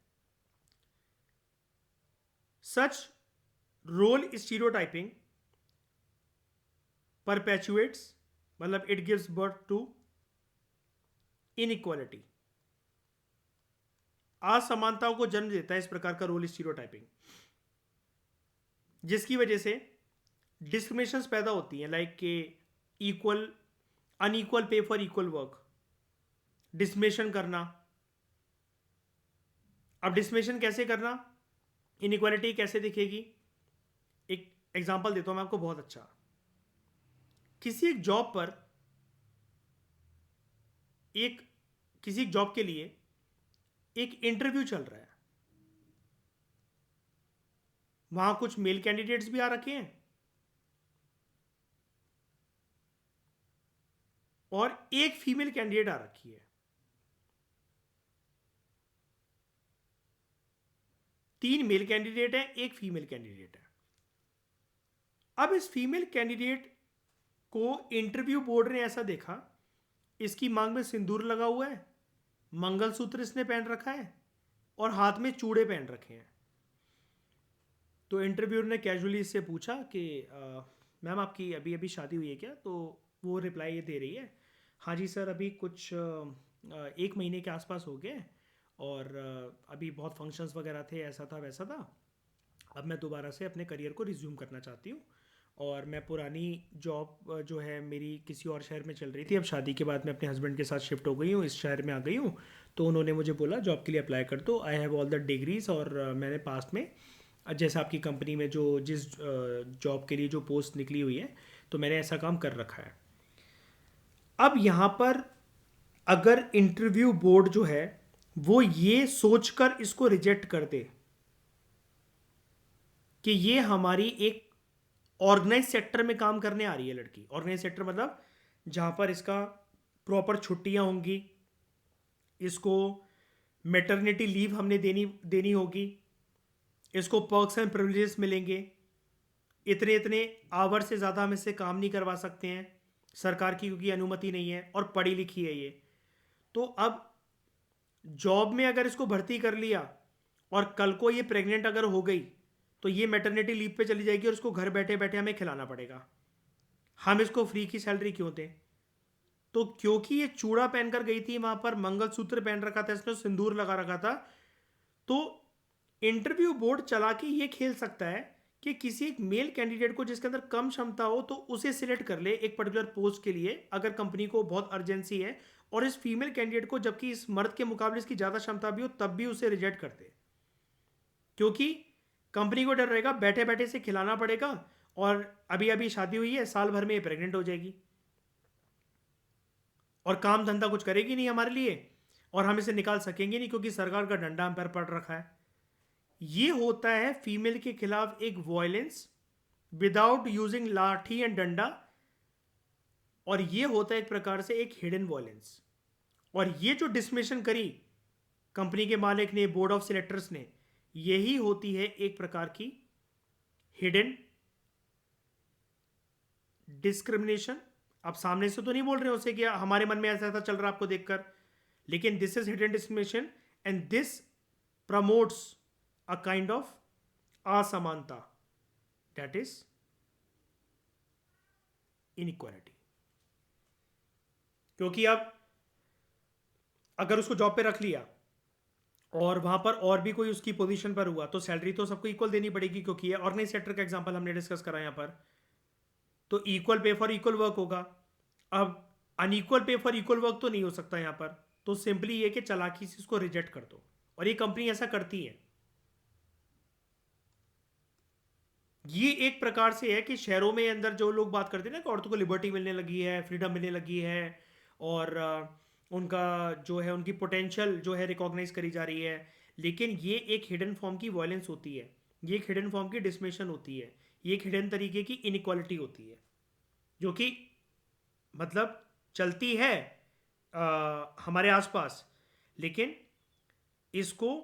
सच रोल स्टीरियोटाइपिंग परपेचुएट्स, मतलब it gives birth to inequality, असमानताओं को जन्म देता है इस प्रकार का रोल स्टीरियोटाइपिंग, जिसकी वजह से डिस्क्रिमिनेशन पैदा होती हैं, लाइक के इक्वल, अनइक्वल पे फॉर इक्वल वर्क, डिस्क्रिमिनेशन करना। अब डिस्क्रिमिनेशन कैसे करना, इनइक्वालिटी कैसे दिखेगी? एक एग्जांपल देता हूं मैं आपको बहुत अच्छा। किसी एक जॉब पर, एक किसी जॉब के लिए एक इंटरव्यू चल रहा है, वहां कुछ मेल कैंडिडेट्स भी आ रखे हैं और एक फीमेल कैंडिडेट आ रखी है। 3 मेल कैंडिडेट हैं, एक फीमेल कैंडिडेट है। अब इस फीमेल कैंडिडेट को इंटरव्यू बोर्ड ने ऐसा देखा, इसकी मांग में सिंदूर लगा हुआ है, मंगलसूत्र इसने पहन रखा है और हाथ में चूड़े पहन रखे हैं। तो इंटरव्यूअर ने कैजुअली इससे पूछा कि मैम आपकी अभी अभी शादी हुई है क्या? तो वो रिप्लाई ये दे रही है, हाँ जी सर, अभी कुछ 1 महीने के आसपास हो गए, और अभी बहुत फंक्शंस वगैरह थे, ऐसा था वैसा था। अब मैं दोबारा से अपने करियर को रिज्यूम करना चाहती हूँ। और मैं पुरानी जॉब जो है मेरी किसी और शहर में चल रही थी, अब शादी के बाद मैं अपने हस्बैंड के साथ शिफ्ट हो गई हूँ, इस शहर में आ गई हूँ। तो उन्होंने मुझे बोला जॉब के लिए अप्लाई कर दो, I have all the degrees. और मैंने पास्ट में जैसे आपकी कंपनी में जो जिस जॉब के लिए जो पोस्ट निकली हुई है, तो मैंने ऐसा काम कर रखा है। अब यहाँ पर अगर इंटरव्यू बोर्ड जो है वो ये सोचकर इसको रिजेक्ट कर दे कि ये हमारी एक ऑर्गेनाइज सेक्टर में काम करने आ रही है लड़की, ऑर्गेनाइज सेक्टर मतलब जहां पर इसका प्रॉपर छुट्टियां होंगी, इसको मेटर्निटी लीव हमने देनी देनी होगी, इसको पर्क्स एंड प्रिविलेजेस मिलेंगे, इतने इतने आवर से ज़्यादा हम इससे काम नहीं करवा सकते हैं सरकार की, क्योंकि अनुमति नहीं है और पढ़ी लिखी है ये। तो अब जॉब में अगर इसको भर्ती कर लिया और कल को ये प्रेग्नेंट अगर हो गई तो ये मैटरनिटी लीव पे चली जाएगी और इसको घर बैठे बैठे हमें खिलाना पड़ेगा। हम इसको फ्री की सैलरी क्यों दें? तो क्योंकि ये चूड़ा पहनकर गई थी, वहां पर मंगलसूत्र पहन रखा था, इसने सिंदूर लगा रखा था, तो इंटरव्यू बोर्ड चला के ये खेल सकता है कि किसी एक मेल कैंडिडेट को जिसके अंदर कम क्षमता हो तो उसे सिलेक्ट कर ले एक पर्टिकुलर पोस्ट के लिए, अगर कंपनी को बहुत अर्जेंसी है, और इस फीमेल कैंडिडेट को जबकि इस मर्द के मुकाबले इसकी ज्यादा क्षमता भी हो तब भी उसे रिजेक्ट कर दे, क्योंकि कंपनी को डर रहेगा बैठे बैठे से खिलाना पड़ेगा और अभी अभी शादी हुई है, साल भर में ये प्रेग्नेंट हो जाएगी और काम धंधा कुछ करेगी नहीं हमारे लिए और हम इसे निकाल सकेंगे नहीं क्योंकि सरकार का डंडा हम पर पड़ रखा है। ये होता है फीमेल के खिलाफ एक वॉयलेंस विदाउट यूजिंग लाठी एंड डंडा, और ये होता है एक प्रकार से एक हिडन वॉयलेंस। और ये जो डिसमिशन करी कंपनी के मालिक ने, बोर्ड ऑफ सिलेक्टर्स ने, यही होती है एक प्रकार की हिडन डिस्क्रिमिनेशन। आप सामने से तो नहीं बोल रहे हो उसे कि हमारे मन में ऐसा ऐसा चल रहा है आपको देखकर, लेकिन this is hidden discrimination and this promotes a kind of असमानता, दैट इज इनइक्वालिटी। क्योंकि अब अगर उसको जॉब पे रख लिया और वहां पर और भी कोई उसकी पोजीशन पर हुआ तो सैलरी तो सबको इक्वल देनी पड़ेगी, क्योंकि ये ऑर्गेनाइज सेक्टर का एग्जांपल हमने डिस्कस करा यहां पर, तो equal pay for equal work होगा। अब अनइक्वल पे फॉर इक्वल वर्क तो नहीं हो सकता यहां पर, तो सिंपली ये कि चालाकी से इसको रिजेक्ट कर दो, और ये कंपनी ऐसा करती है। ये एक प्रकार से है कि शहरों में अंदर जो लोग बात करते हैं ना कि औरतों को लिबर्टी मिलने लगी है, फ्रीडम मिलने लगी है, और उनका जो है उनकी पोटेंशियल जो है रिकॉग्नाइज करी जा रही है, लेकिन ये एक हिडन फॉर्म की वायलेंस होती है, ये एक हिडन फॉर्म की डिसमिशन होती है, ये एक हिडन तरीके की इनइक्वालिटी होती है जो कि मतलब चलती है हमारे आसपास, लेकिन इसको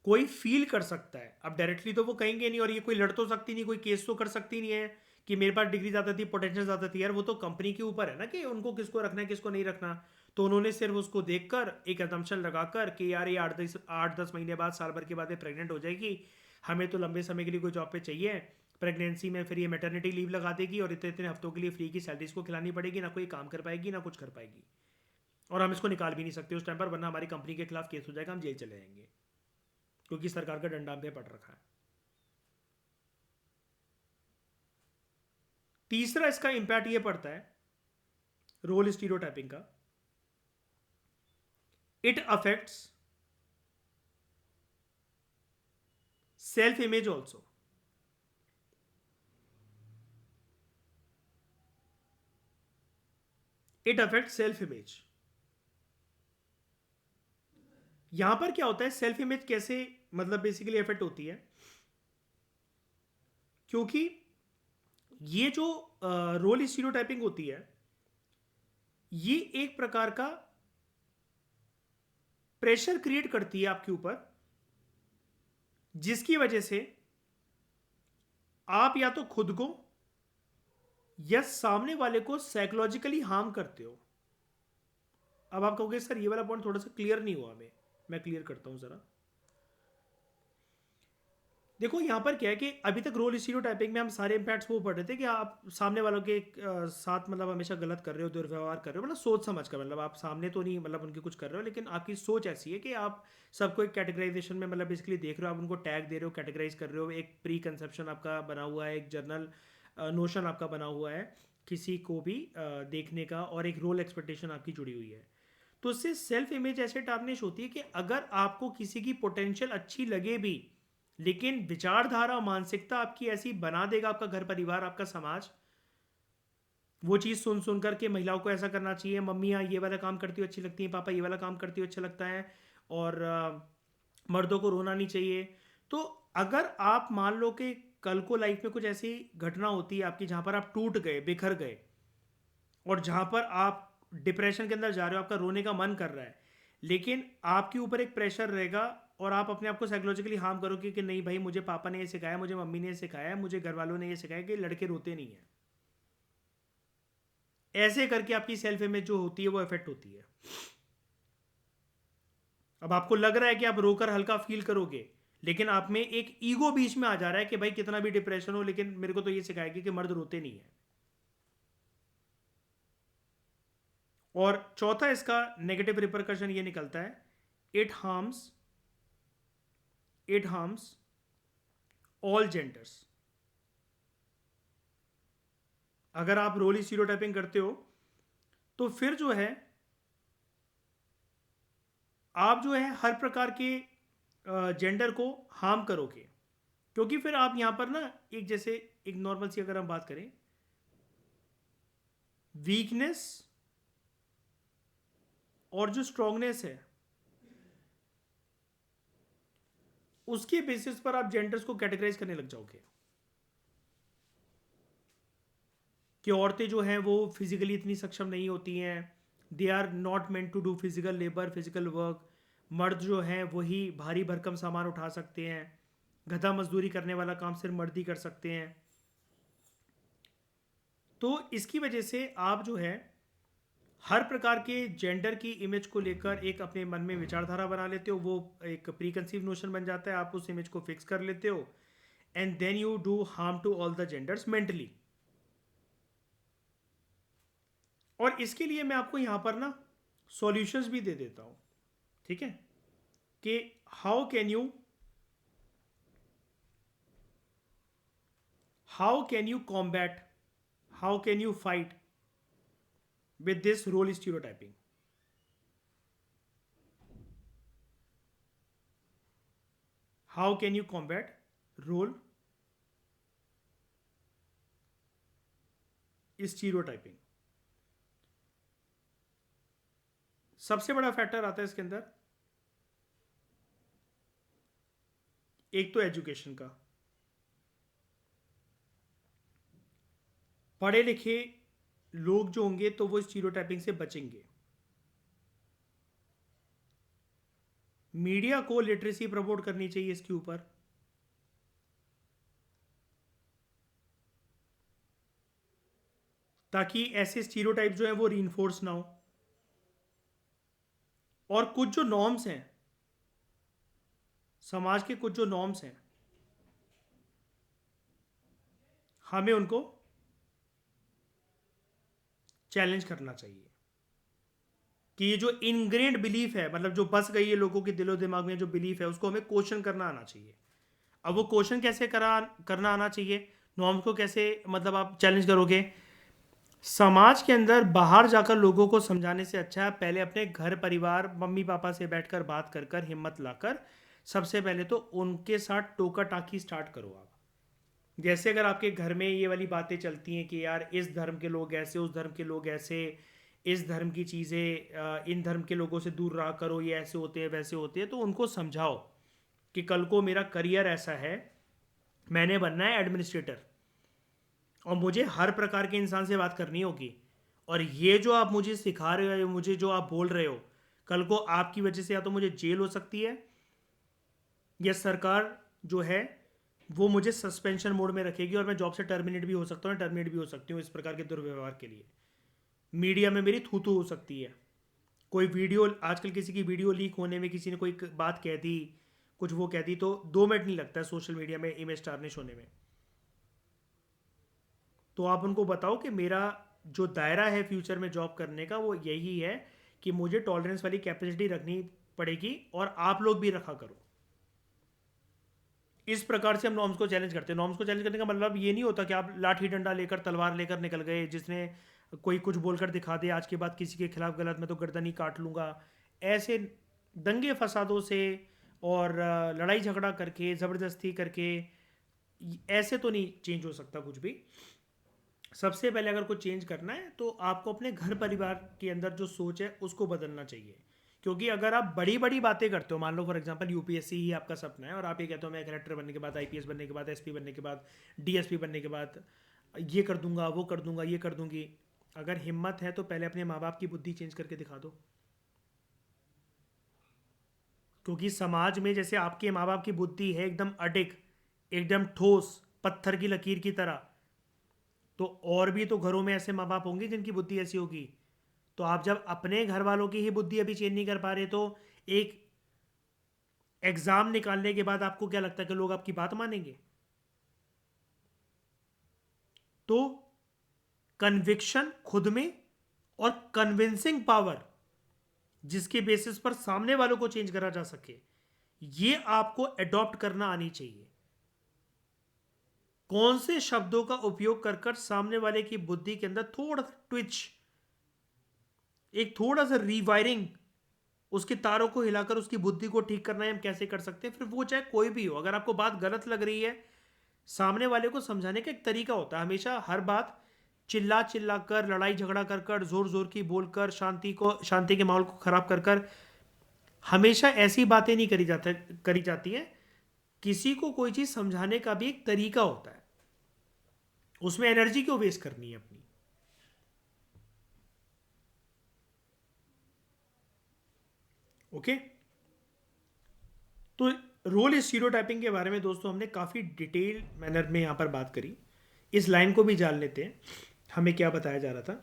कोई फील कर सकता है। अब डायरेक्टली तो वो कहेंगे नहीं, और ये कोई लड़ तो सकती नहीं, कोई केस तो कर सकती नहीं है कि मेरे पास डिग्री ज़्यादा थी, पोटेंशियल ज़्यादा थी। यार वो तो कंपनी के ऊपर है ना कि उनको किसको रखना है किसको नहीं रखना। तो उन्होंने सिर्फ उसको देखकर एक असम्पशन लगाकर कि यार ये 8-10 महीने बाद, साल भर के बाद ये प्रेग्नेंट हो जाएगी, हमें तो लंबे समय के लिए कोई जॉब पे चाहिए, प्रेगनेंसी में फिर ये मैटरनिटी लीव लगा देगी और इतने इतने हफ्तों के लिए फ्री की सैलरीज को खिलानी पड़ेगी, ना कोई काम कर पाएगी ना कुछ कर पाएगी, और हम इसको निकाल भी नहीं सकते उस टाइम पर, वरना हमारी कंपनी के खिलाफ केस हो जाएगा, हम जेल चले जाएंगे क्योंकि सरकार का डंडा पे पड़ रखा है। तीसरा इसका इंपैक्ट ये पड़ता है रोल स्टीरियोटाइपिंग का, it affects self image also. It affect self image. यहां पर क्या होता है, सेल्फ इमेज कैसे मतलब बेसिकली इफेक्ट होती है, क्योंकि ये जो रोल स्टीरियोटाइपिंग होती है ये एक प्रकार का प्रेशर क्रिएट करती है आपके ऊपर, जिसकी वजह से आप या तो खुद को या सामने वाले को साइकोलॉजिकली हार्म करते हो। अब आप कहोगे सर ये वाला पॉइंट थोड़ा सा क्लियर नहीं हुआ हमें, मैं क्लियर करता हूं जरा। देखो यहाँ पर क्या है कि अभी तक रोल स्टीरियोटाइपिंग में हम सारे इम्पैक्ट्स वो पढ़ रहे थे कि आप सामने वालों के साथ मतलब हमेशा गलत कर रहे हो, दुर्व्यवहार कर रहे हो, मतलब सोच समझ कर, मतलब आप सामने तो नहीं मतलब उनके कुछ कर रहे हो, लेकिन आपकी सोच ऐसी है कि आप सबको एक कैटेगराइजेशन में मतलब बेसिकली देख रहे हो, आप उनको टैग दे रहे हो, कैटेगराइज कर रहे हो, एक प्री कंसेप्शन आपका बना हुआ है, एक जनरल नोशन आपका बना हुआ है किसी को भी देखने का, और एक रोल एक्सपेक्टेशन आपकी जुड़ी हुई है। तो उससे सेल्फ इमेज ऐसे टार्निश होती है कि अगर आपको किसी की पोटेंशियल अच्छी लगे भी, लेकिन विचारधारा मानसिकता आपकी ऐसी बना देगा आपका घर परिवार, आपका समाज, वो चीज़ सुन सुन करके महिलाओं को ऐसा करना चाहिए, मम्मियाँ ये वाला काम करती हो अच्छी लगती हैं, पापा ये वाला काम करती हो अच्छा लगता है, और मर्दों को रोना नहीं चाहिए। तो अगर आप मान लो कि कल को लाइफ में कुछ ऐसी घटना होती है आपकी जहाँ पर आप टूट गए, बिखर गए, और जहाँ पर आप डिप्रेशन के अंदर जा रहे हो, आपका रोने का मन कर रहा है, लेकिन आपके ऊपर एक प्रेशर रहेगा और आप अपने आप को साइकोलॉजिकली हार्म करोगे कि नहीं भाई, मुझे पापा ने ये सिखाया, मुझे मम्मी ने ये सिखाया, मुझे घर वालों ने ये सिखाया कि लड़के रोते नहीं हैं, ऐसे करके आपकी सेल्फ इमेज जो होती है वो इफेक्ट होती है। अब आपको लग रहा है कि आप रोकर हल्का फील करोगे, लेकिन आप में एक ईगो बीच में आ जा रहा है कि भाई कितना भी डिप्रेशन हो, लेकिन मेरे को तो ये सिखाएगी कि मर्द रोते नहीं है। और चौथा इसका नेगेटिव रिपरकशन ये निकलता है, it harms it harms all genders. अगर आप रोल स्टीरियोटाइपिंग करते हो तो फिर जो है आप जो है हर प्रकार के जेंडर को हार्म करोगे, क्योंकि फिर आप यहां पर ना, एक जैसे एक नॉर्मल सी अगर हम बात करें, वीकनेस और जो स्ट्रांगनेस है उसके बेसिस पर आप जेंडर्स को कैटेगराइज करने लग जाओगे कि औरतें जो हैं वो फिजिकली इतनी सक्षम नहीं होती हैं, they are not meant to do physical labour, physical work. मर्द जो हैं वही भारी भरकम सामान उठा सकते हैं, गधा मजदूरी करने वाला काम सिर्फ मर्द ही कर सकते हैं। तो इसकी वजह से आप जो है हर प्रकार के जेंडर की इमेज को लेकर एक अपने मन में विचारधारा बना लेते हो, वो एक प्री कंसीव नोशन बन जाता है, आप उस इमेज को फिक्स कर लेते हो, and then you do harm to all the genders mentally. और इसके लिए मैं आपको यहां पर ना सॉल्यूशंस भी दे देता हूं, ठीक है, कि how can you how can you combat, how can you fight with this role stereotyping. How can you combat role stereotyping? सबसे बड़ा फैक्टर आता है इसके अंदर, एक तो एजुकेशन का। पढ़े लिखे लोग जो होंगे तो वो स्टीरियोटाइपिंग से बचेंगे। मीडिया को लिटरेसी प्रमोट करनी चाहिए इसके ऊपर, ताकि ऐसे स्टीरियोटाइप जो है वो रीइंफोर्स ना हो। और कुछ जो नॉर्म्स हैं, समाज के कुछ जो नॉर्म्स हैं, हमें उनको चैलेंज करना चाहिए कि ये जो इनग्रेन्ड बिलीफ है, मतलब जो बस गई है लोगों के दिलो दिमाग में, जो बिलीफ है उसको हमें क्वेश्चन करना आना चाहिए। अब वो क्वेश्चन कैसे करना आना चाहिए, नॉर्म्स को कैसे मतलब आप चैलेंज करोगे, समाज के अंदर बाहर जाकर लोगों को समझाने से अच्छा है पहले अपने घर परिवार मम्मी पापा से बैठकर बात कर कर हिम्मत लाकर सबसे पहले तो उनके साथ टोका टाकी स्टार्ट करो आप। जैसे अगर आपके घर में ये वाली बातें चलती हैं कि यार इस धर्म के लोग ऐसे, उस धर्म के लोग ऐसे, इस धर्म की चीज़ें इन धर्म के लोगों से दूर रहा करो, ये ऐसे होते हैं वैसे होते हैं, तो उनको समझाओ कि कल को मेरा करियर ऐसा है, मैंने बनना है एडमिनिस्ट्रेटर, और मुझे हर प्रकार के इंसान से बात करनी होगी, और ये जो आप मुझे सिखा रहे हो या मुझे जो आप बोल रहे हो, कल को आपकी वजह से या तो मुझे जेल हो सकती है, या सरकार जो है वो मुझे सस्पेंशन मोड में रखेगी और मैं जॉब से टर्मिनेट भी हो सकता हूँ, टर्मिनेट भी हो सकती हूँ इस प्रकार के दुर्व्यवहार के लिए। मीडिया में मेरी थू थू हो सकती है, कोई वीडियो, आजकल किसी की वीडियो लीक होने में किसी ने कोई बात कह दी, कुछ वो कह दी, तो 2 मिनट नहीं लगता है सोशल मीडिया में इमेज टार्निश होने में। तो आप उनको बताओ कि मेरा जो दायरा है फ्यूचर में जॉब करने का वो यही है कि मुझे टॉलरेंस वाली कैपेसिटी रखनी पड़ेगी और आप लोग भी रखा करो। इस प्रकार से हम नॉर्म्स को चैलेंज करते हैं। नॉर्म्स को चैलेंज करने का मतलब ये नहीं होता कि आप लाठी डंडा लेकर तलवार लेकर निकल गए, जिसने कोई कुछ बोलकर दिखा दे आज के बाद किसी के खिलाफ गलत, मैं तो गर्दन ही काट लूंगा। ऐसे दंगे फसादों से और लड़ाई झगड़ा करके ज़बरदस्ती करके ऐसे तो नहीं चेंज हो सकता कुछ भी। सबसे पहले अगर कुछ चेंज करना है तो आपको अपने घर परिवार के अंदर जो सोच है उसको बदलना चाहिए। क्योंकि अगर आप बड़ी बड़ी बातें करते हो, मान लो फॉर एग्जांपल यूपीएससी ही आपका सपना है और आप ये कहते हो मैं कलेक्टर बनने के बाद, आईपीएस बनने के बाद, एसपी बनने के बाद, डीएसपी बनने के बाद ये कर दूंगा, वो कर दूंगा, ये कर दूंगी। अगर हिम्मत है तो पहले अपने माँ बाप की बुद्धि चेंज करके दिखा दो। क्योंकि समाज में जैसे आपके माँ बाप की बुद्धि है एकदम अडिग, एकदम ठोस, पत्थर की लकीर की तरह, तो और भी तो घरों में ऐसे माँ बाप होंगे जिनकी बुद्धि ऐसी होगी। तो आप जब अपने घर वालों की ही बुद्धि अभी चेंज नहीं कर पा रहे, तो एक एग्जाम निकालने के बाद आपको क्या लगता है कि लोग आपकी बात मानेंगे? तो कन्विक्शन खुद में और कन्विंसिंग पावर जिसके बेसिस पर सामने वालों को चेंज करा जा सके, ये आपको अडॉप्ट करना आनी चाहिए। कौन से शब्दों का उपयोग कर कर सामने वाले की बुद्धि के अंदर थोड़ा सा ट्विच, एक थोड़ा सा रीवायरिंग, उसके तारों को हिलाकर उसकी बुद्धि को ठीक करना है, हम कैसे कर सकते हैं। फिर वो चाहे कोई भी हो, अगर आपको बात गलत लग रही है, सामने वाले को समझाने का एक तरीका होता है। हमेशा हर बात चिल्ला चिल्ला कर, लड़ाई झगड़ा कर कर, जोर जोर की बोलकर, शांति के माहौल को खराब कर कर हमेशा ऐसी बातें नहीं करी जाती हैं। किसी को कोई चीज समझाने का भी एक तरीका होता है, उसमें एनर्जी क्यों वेस्ट करनी है अपनी। ओके, तो रोल स्टीरियोटाइपिंग के बारे में दोस्तों हमने काफ़ी डिटेल मैनर में यहाँ पर बात करी। इस लाइन को भी जान लेते हैं, हमें क्या बताया जा रहा था।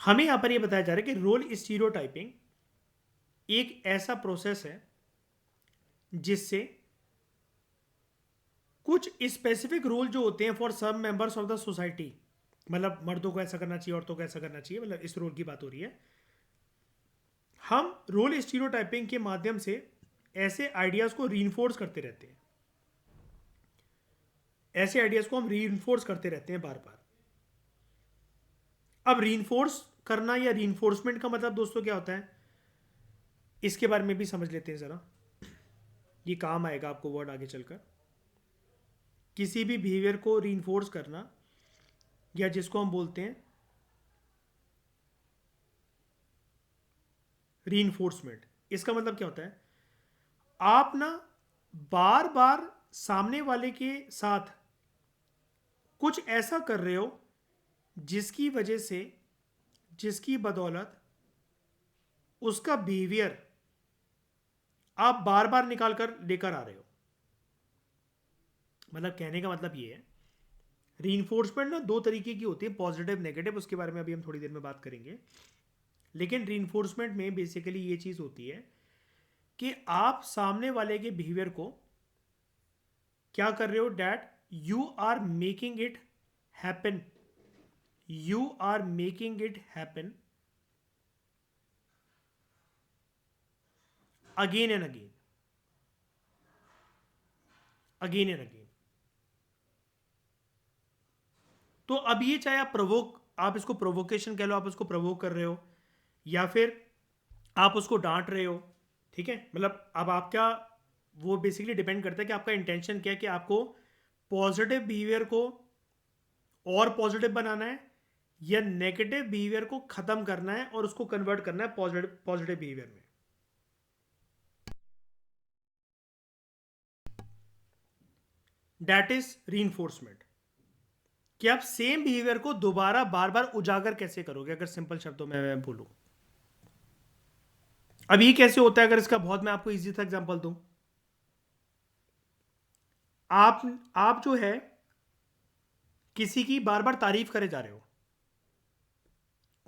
हमें यहाँ पर ये बताया जा रहा है कि रोल स्टीरियोटाइपिंग एक ऐसा प्रोसेस है जिससे कुछ स्पेसिफिक रोल जो होते हैं for some members of the society, मतलब मर्दों को ऐसा करना चाहिए, औरतों को ऐसा करना चाहिए, मतलब इस रोल की बात हो रही है। हम रोल स्टीरियोटाइपिंग के माध्यम से ऐसे आइडियाज को रीइंफोर्स करते रहते हैं, ऐसे आइडियाज को हम रीइंफोर्स करते रहते हैं बार बार। अब रीइंफोर्स करना या रीइंफोर्समेंट का मतलब दोस्तों क्या होता है, इसके बारे में भी समझ लेते हैं ज़रा। ये काम आएगा आपको वर्ड आगे चलकर। किसी भी बिहेवियर को रीइंफोर्स करना, या जिसको हम बोलते हैं रीइंफोर्समेंट, इसका मतलब क्या होता है, आप ना बार बार सामने वाले के साथ कुछ ऐसा कर रहे हो जिसकी वजह से, जिसकी बदौलत उसका बिहेवियर आप बार बार निकाल कर लेकर आ रहे हो। मतलब कहने का मतलब ये है, रीइंफोर्समेंट ना दो तरीके की होती है, पॉजिटिव नेगेटिव, उसके बारे में अभी हम थोड़ी देर में बात करेंगे। लेकिन रीइंफोर्समेंट में बेसिकली ये चीज़ होती है कि आप सामने वाले के बिहेवियर को क्या कर रहे हो, that you are making it happen, you are making it happen again and again, again and again. तो अब ये चाहे आप इसको प्रोवोकेशन कह लो, आप उसको प्रोवोक कर रहे हो, या फिर आप उसको डांट रहे हो, ठीक है। मतलब अब आपका वो बेसिकली डिपेंड करता है कि आपका इंटेंशन क्या है, कि आपको पॉजिटिव बिहेवियर को और पॉजिटिव बनाना है या नेगेटिव बिहेवियर को खत्म करना है और उसको कन्वर्ट करना है पॉजिटिव बिहेवियर में। That is reinforcement. कि आप सेम बिहेवियर को दोबारा बार बार उजागर कैसे करोगे, अगर सिंपल शब्दों में मैं बोलूं। अब ये कैसे होता है, अगर इसका बहुत मैं आपको इजी सा एग्जांपल दूं। आप जो है किसी की बार बार तारीफ करे जा रहे हो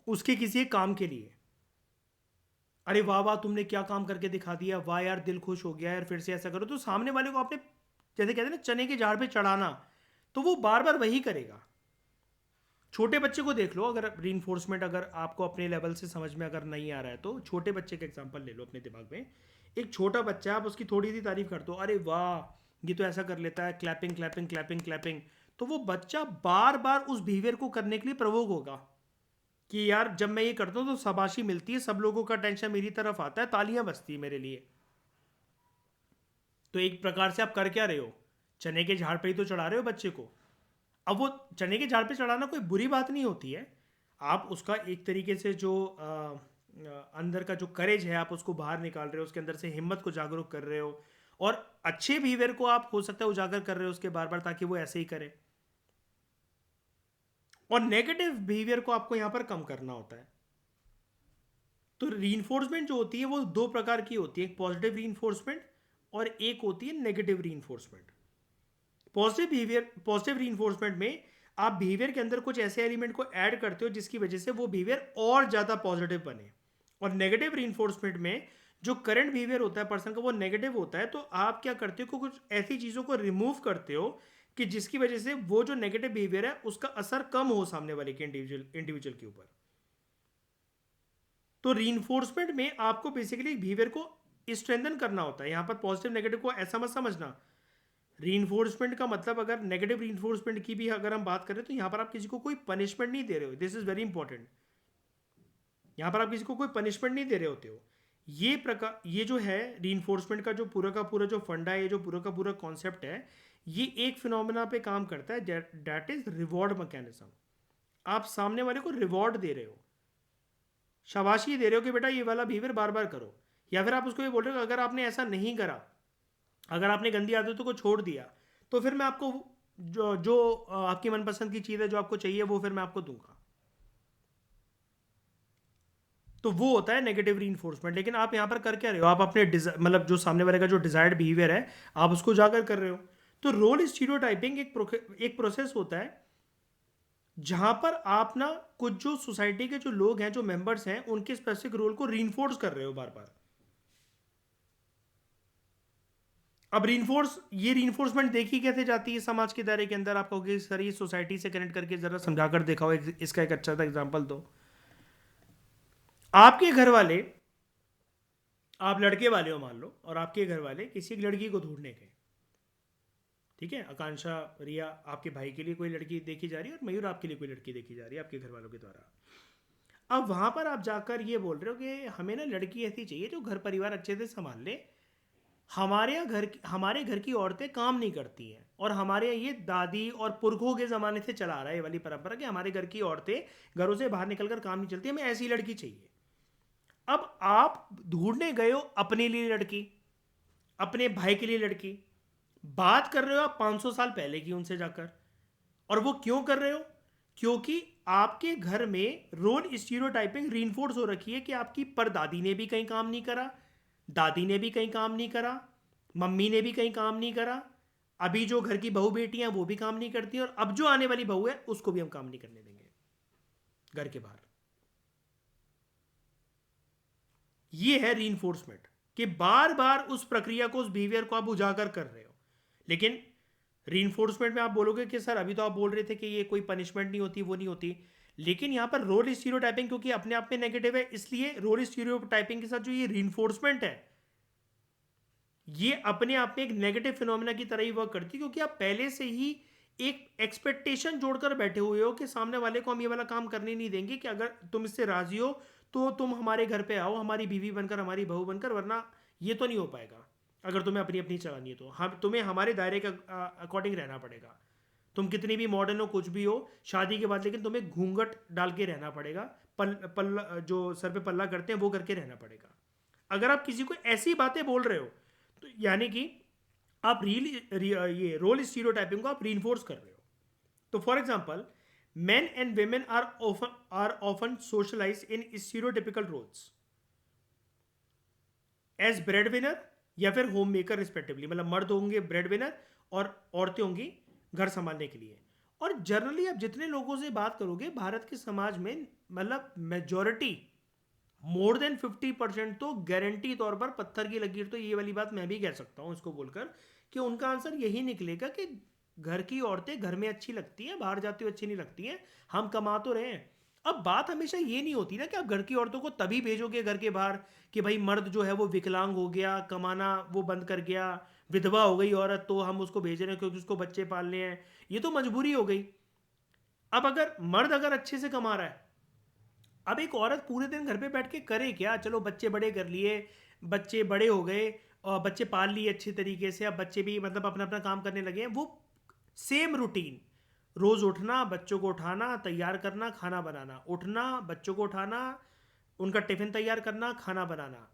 उसके किसी एक काम के लिए। अरे वाह वाह तुमने क्या काम करके दिखा दिया, वाह यार दिल खुश हो गया यार, फिर से ऐसा करो। तो सामने वाले को आपने, जैसे कहते हैं ना चने के झाड़ पे चढ़ाना, तो वो बार बार वही करेगा। छोटे बच्चे को देख लो, अगर रीइंफोर्समेंट अगर आपको अपने लेवल से समझ में अगर नहीं आ रहा है तो छोटे बच्चे का एग्जांपल ले लो अपने दिमाग में। एक छोटा बच्चा, आप उसकी थोड़ी सी तारीफ कर दो, अरे वाह ये तो ऐसा कर लेता है, क्लैपिंग क्लैपिंग क्लैपिंग क्लैपिंग, तो वो बच्चा बार बार उस बिहेवियर को करने के लिए प्रवोक होगा कि यार जब मैं ये करता हूँ तो शाबाशी मिलती है, सब लोगों का टेंशन मेरी तरफ आता है, तालियां बजती है मेरे लिए। तो एक प्रकार से आप कर क्या रहे हो, चने के झाड़ पे ही तो चढ़ा रहे हो बच्चे को। अब वो चने के झाड़ पे चढ़ाना कोई बुरी बात नहीं होती है, आप उसका एक तरीके से जो अंदर का जो करेज है आप उसको बाहर निकाल रहे हो, उसके अंदर से हिम्मत को जागरूक कर रहे हो, और अच्छे बिहेवियर को आप हो सकता है उजागर कर रहे हो उसके बार बार, ताकि वो ऐसे ही करे। और नेगेटिव बिहेवियर को आपको यहां पर कम करना होता है। तो रीइंफोर्समेंट जो होती है वो दो प्रकार की होती है, एक पॉजिटिव रीइंफोर्समेंट और एक होती है नेगेटिव रीइंफोर्समेंट। पॉजिटिव रीइंफोर्समेंट में आप बिहेवियर के अंदर कुछ ऐसे एलिमेंट को ऐड करते हो जिसकी वजह से वो बिहेवियर और ज्यादा पॉजिटिव बने। और नेगेटिव रीइंफोर्समेंट में जो करंट बिहेवियर होता है पर्सन का वो नेगेटिव होता है, तो आप क्या करते हो, कुछ ऐसी चीजों को रिमूव करते हो कि जिसकी वजह से वो जो नेगेटिव बिहेवियर है उसका असर कम हो सामने वाले के इंडिविजुअल के ऊपर। तो रीइंफोर्समेंट में आपको बेसिकली बिहेवियर को स्ट्रेंथन करना होता है। यहां पर पॉजिटिव नेगेटिव को ऐसा मत समझना। रीइंफोर्समेंट का मतलब, अगर नेगेटिव रीइंफोर्समेंट की भी अगर हम बात करें, तो यहां पर आप किसी को कोई पनिशमेंट नहीं दे रहे हो, दिस इज वेरी इंपॉर्टेंट। यहां पर आप किसी को कोई पनिशमेंट नहीं दे रहे होते हो। ये जो है रीइंफोर्समेंट का का पूरा जो फंडा है, ये जो पूरा का पूरा कॉन्सेप्ट है, ये एक फिनोमेना पे काम करता है, दैट इज रिवॉर्ड मैकेनिज्म। आप सामने वाले को रिवॉर्ड दे रहे हो, शाबाशी दे रहे हो कि बेटा ये वाला बिहेवियर बार बार करो। या फिर आप उसको ये बोल रहे हो अगर आपने ऐसा नहीं करा, अगर आपने गंदी आदतों को छोड़ दिया, तो फिर मैं आपको जो जो आपकी मनपसंद की चीज़ है जो आपको चाहिए वो फिर मैं आपको दूंगा। तो वो होता है नेगेटिव रीइंफोर्समेंट। लेकिन आप यहां पर कर क्या रहे हो, आप अपने मतलब जो सामने वाले का जो डिजायर्ड बिहेवियर है आप उसको उजागर कर रहे हो। तो रोल स्टीरियोटाइपिंग एक प्रोसेस होता है जहां पर आप ना कुछ जो सोसाइटी के जो लोग हैं, जो मेंबर्स हैं, उनके स्पेसिफिक रोल को रीइंफोर्स कर रहे हो बार बार। अब रीइंफोर्समेंट देखी कैसे जाती है समाज के दायरे के अंदर, आप कहोगे सर ये सोसाइटी से कनेक्ट करके जरा समझा कर दिखाओ, इसका एक अच्छा सा एग्जांपल दो। आपके घर वाले, आप लड़के वाले हो मान लो, और आपके घर वाले किसी एक लड़की को ढूंढने गए, ठीक है, आकांक्षा, रिया, आपके भाई के लिए कोई लड़की देखी जा रही है और मयूर आपके लिए कोई लड़की देखी जा रही है आपके घर वालों के द्वारा। अब वहां पर आप जाकर ये बोल रहे हो कि हमें ना लड़की ऐसी चाहिए जो घर परिवार अच्छे से संभाल ले, हमारे घर की औरतें काम नहीं करती हैं, और हमारे यहाँ ये दादी और पुरखों के ज़माने से चला आ रहा है ये वाली परंपरा कि हमारे घर की औरतें घरों से बाहर निकलकर काम नहीं चलती, हमें ऐसी लड़की चाहिए। अब आप ढूंढने गए हो अपने लिए लड़की, अपने भाई के लिए लड़की, बात कर रहे हो आप 500 साल पहले की उनसे जाकर। और वो क्यों कर रहे हो, क्योंकि आपके घर में रोल स्टीरियोटाइपिंग रीइंफोर्स हो रखी है कि आपकी परदादी ने भी कहीं काम नहीं करा, दादी ने भी कहीं काम नहीं करा, मम्मी ने भी कहीं काम नहीं करा, अभी जो घर की बहू बेटियां वो भी काम नहीं करती, और अब जो आने वाली बहू है उसको भी हम काम नहीं करने देंगे घर के बाहर। ये है रीइंफोर्समेंट, कि बार बार उस प्रक्रिया को, उस बिहेवियर को आप उजागर कर रहे हो। लेकिन रीइंफोर्समेंट में आप बोलोगे कि सर अभी तो आप बोल रहे थे कि ये कोई पनिशमेंट नहीं होती, वो नहीं होती, लेकिन यहां पर रोल स्टीरियोटाइपिंग क्योंकि अपने आप में नेगेटिव है, इसलिए रोल स्टीरियोटाइपिंग के साथ जो ये रीइंफोर्समेंट है ये अपने आप में एक नेगेटिव फिनोमेना की तरह ही वर्क करती है, क्योंकि आप पहले से ही एक एक्सपेक्टेशन जोड़कर बैठे हुए हो कि सामने वाले को हम ये वाला काम करने नहीं देंगे, कि अगर तुम इससे राजी हो तो तुम हमारे घर पे आओ, हमारी बीवी बनकर, हमारी बहू बनकर, वरना ये तो नहीं हो पाएगा। अगर तुम्हें अपनी अपनी चलानी है तो हम तुम्हें हमारे दायरे का अकॉर्डिंग रहना पड़ेगा। तुम कितनी भी मॉडर्न हो, कुछ भी हो, शादी के बाद लेकिन तुम्हें घूंघट डाल के रहना पड़ेगा, पल्ला जो सर पे पल्ला करते हैं वो करके रहना पड़ेगा। अगर आप किसी को ऐसी बातें बोल रहे हो तो यानी कि आप ये रोल स्टीरियोटाइपिंग को आप रीइंफोर्स कर रहे हो। तो for example, men and women are often socialized in stereotypical roles as breadwinner या फिर होम मेकर रिस्पेक्टिवली, मतलब मर्द होंगे ब्रेड विनर और औरतें होंगी घर संभालने के लिए। और जनरली आप जितने लोगों से बात करोगे भारत के समाज में, मतलब मेजोरिटी मोर देन 50% तो गारंटी तौर पर पत्थर की लकीर, तो ये वाली बात मैं भी कह सकता हूँ इसको बोलकर कि उनका आंसर यही निकलेगा कि घर की औरतें घर में अच्छी लगती हैं, बाहर जाती हुई अच्छी नहीं लगती हैं, हम कमा तो रहे हैं। अब बात हमेशा ये नहीं होती ना कि आप घर की औरतों को तभी भेजोगे घर के बाहर कि भाई मर्द जो है वो विकलांग हो गया, कमाना वो बंद कर गया, विधवा हो गई औरत तो हम उसको भेज रहे हैं क्योंकि उसको बच्चे पालने हैं, ये तो मजबूरी हो गई। अब अगर मर्द अगर अच्छे से कमा रहा है, अब एक औरत पूरे दिन घर पे बैठ के करे क्या? चलो बच्चे बड़े कर लिए, बच्चे बड़े हो गए और बच्चे पाल लिए अच्छी तरीके से, अब बच्चे भी मतलब अपना अपना काम करने लगे हैं, वो सेम रूटीन, रोज उठना, बच्चों को उठाना, तैयार करना, खाना बनाना, उठना, बच्चों को उठाना, उनका टिफिन तैयार करना, खाना बनाना,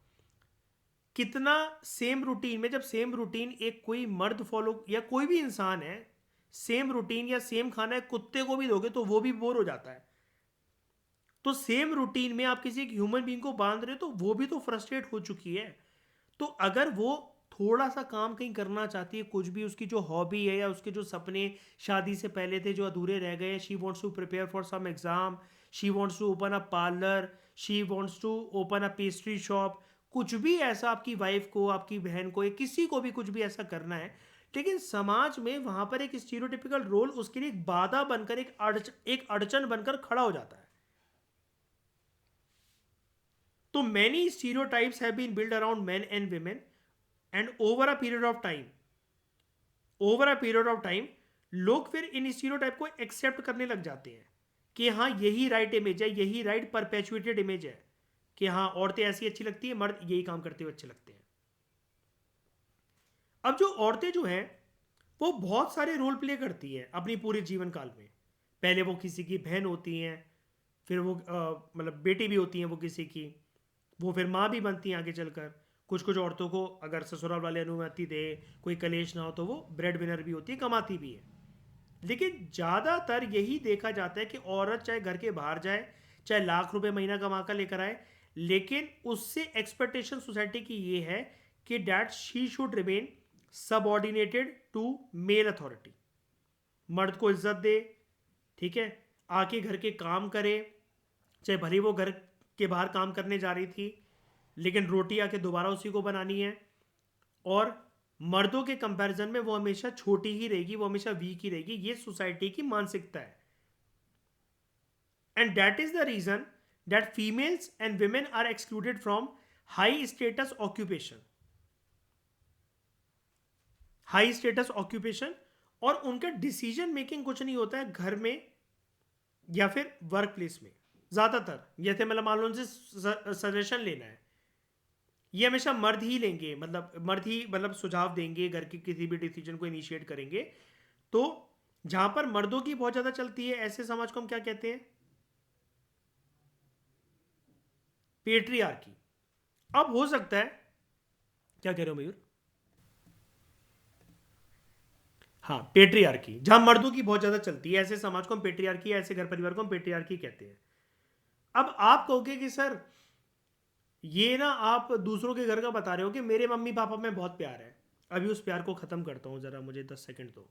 कितना सेम रूटीन में, जब सेम रूटीन एक कोई मर्द फॉलो या कोई भी इंसान है, सेम रूटीन या सेम खाना है कुत्ते को भी दोगे तो वो भी बोर हो जाता है। तो सेम रूटीन में आप किसी एक ह्यूमन बीइंग को बांध रहे हो तो वो भी तो फ्रस्ट्रेट हो चुकी है। तो अगर वो थोड़ा सा काम कहीं करना चाहती है, कुछ भी उसकी जो हॉबी है या उसके जो सपने शादी से पहले थे जो अधूरे रह गए, she wants to prepare for some exam, she wants to open a parlour, she wants to open a pastry shop, कुछ भी ऐसा आपकी वाइफ को, आपकी बहन को या किसी को भी कुछ भी ऐसा करना है, लेकिन समाज में वहां पर एक स्टीरियोटिपिकल रोल उसके लिए एक बाधा बनकर, एक अड़चन बनकर खड़ा हो जाता है। तो many stereotypes have been built around men and women, and over a period of time लोग फिर इन स्टीरियोटाइप को एक्सेप्ट करने लग जाते हैं कि हाँ यही राइट इमेज है, यही राइट परपेचुएटेड इमेज है कि हाँ औरतें ऐसी अच्छी लगती है, मर्द यही काम करते हुए अच्छे लगते हैं। अब जो औरतें जो हैं वो बहुत सारे रोल प्ले करती हैं अपनी पूरे जीवन काल में। पहले वो किसी की बहन होती हैं, फिर वो मतलब बेटी भी होती हैं वो किसी की, वो फिर माँ भी बनती हैं आगे चलकर। कुछ कुछ औरतों को अगर ससुराल वाले अनुमति दे, कोई कलेश ना हो, तो वो ब्रेड विनर भी होती है, कमाती भी है। लेकिन ज़्यादातर यही देखा जाता है कि औरत चाहे घर के बाहर जाए, चाहे लाख रुपए महीना कमा कर लेकर आए, लेकिन उससे एक्सपेक्टेशन सोसाइटी की ये है कि that she should remain subordinated to male authority, मर्द को इज्जत दे, ठीक है, आके घर के काम करे, चाहे भले वो घर के बाहर काम करने जा रही थी लेकिन रोटी आके दोबारा उसी को बनानी है, और मर्दों के कंपैरिजन में वो हमेशा छोटी ही रहेगी, वो हमेशा वीक ही रहेगी। ये सोसाइटी की मानसिकता है। And that is the reason that females and women are excluded from high status occupation, high status occupation, और उनका डिसीजन मेकिंग कुछ नहीं होता है घर में या फिर वर्क प्लेस में। ज्यादातर जैसे मतलब मान लो उनसे सजेशन लेना है, ये हमेशा मर्द ही लेंगे, मतलब मर्द ही मतलब सुझाव देंगे, घर के किसी भी डिसीजन को इनिशिएट करेंगे। तो जहां पर मर्दों की बहुत ज्यादा चलती है, ऐसे समाज को हम क्या कहते हैं? पेट्रियार्की। अब हो सकता है, क्या कह रहे हो मयूर? हाँ, पेट्रियार्की, जहां मर्दों की बहुत ज्यादा चलती है, ऐसे समाज को हम पेट्रियार्की, ऐसे घर परिवार को हम पेट्रियार्की कहते हैं। अब आप कहोगे कि सर ये ना आप दूसरों के घर का बता रहे हो कि मेरे मम्मी पापा में बहुत प्यार है। अभी उस प्यार को खत्म करता हूं, जरा मुझे 10 सेकंड दो।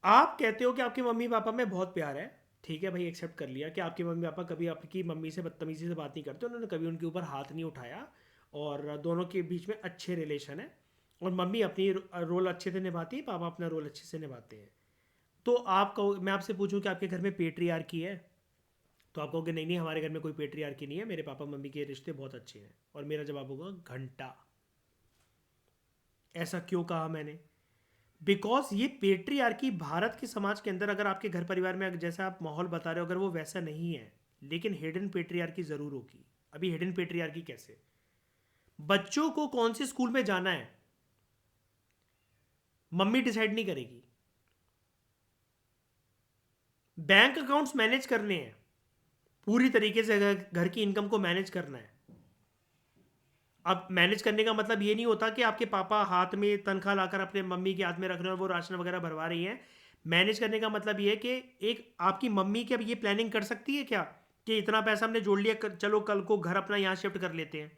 आप कहते हो कि आपके मम्मी पापा में बहुत प्यार है, ठीक है भाई, एक्सेप्ट कर लिया कि आपके मम्मी पापा कभी आपकी मम्मी से बदतमीजी से बात नहीं करते, उन्होंने कभी उनके ऊपर हाथ नहीं उठाया, और दोनों के बीच में अच्छे रिलेशन है, और मम्मी अपनी रोल अच्छे से निभाती है, पापा अपना रोल अच्छे से निभाते हैं। तो आप कहो, मैं आपसे पूछूं कि आपके घर में पेट्रियार्की है, तो आप कहोगे नहीं नहीं हमारे घर में कोई पेट्रियार्की नहीं है, मेरे पापा मम्मी के रिश्ते बहुत अच्छे हैं। और मेरा जवाब होगा घंटा। ऐसा क्यों कहा मैंने? बिकॉज ये पेट्रियार्की भारत के समाज के अंदर, अगर आपके घर परिवार में जैसा आप माहौल बता रहे हो अगर वो वैसा नहीं है, लेकिन हिडन पेट्रियार्की जरूर होगी। अभी हिडन पेट्रियार्की कैसे? बच्चों को कौन से स्कूल में जाना है मम्मी डिसाइड नहीं करेगी। बैंक अकाउंट्स मैनेज करने हैं, पूरी तरीके से घर की इनकम को मैनेज करना है। अब मैनेज करने का मतलब ये नहीं होता कि आपके पापा हाथ में तनख्वाह लाकर अपने मम्मी के हाथ में रख रहे हैं, वो राशन वगैरह भरवा रही हैं। मैनेज करने का मतलब ये है कि एक आपकी मम्मी क्या ये प्लानिंग कर सकती है क्या कि इतना पैसा हमने जोड़ लिया, चलो कल को घर अपना यहाँ शिफ्ट कर लेते हैं,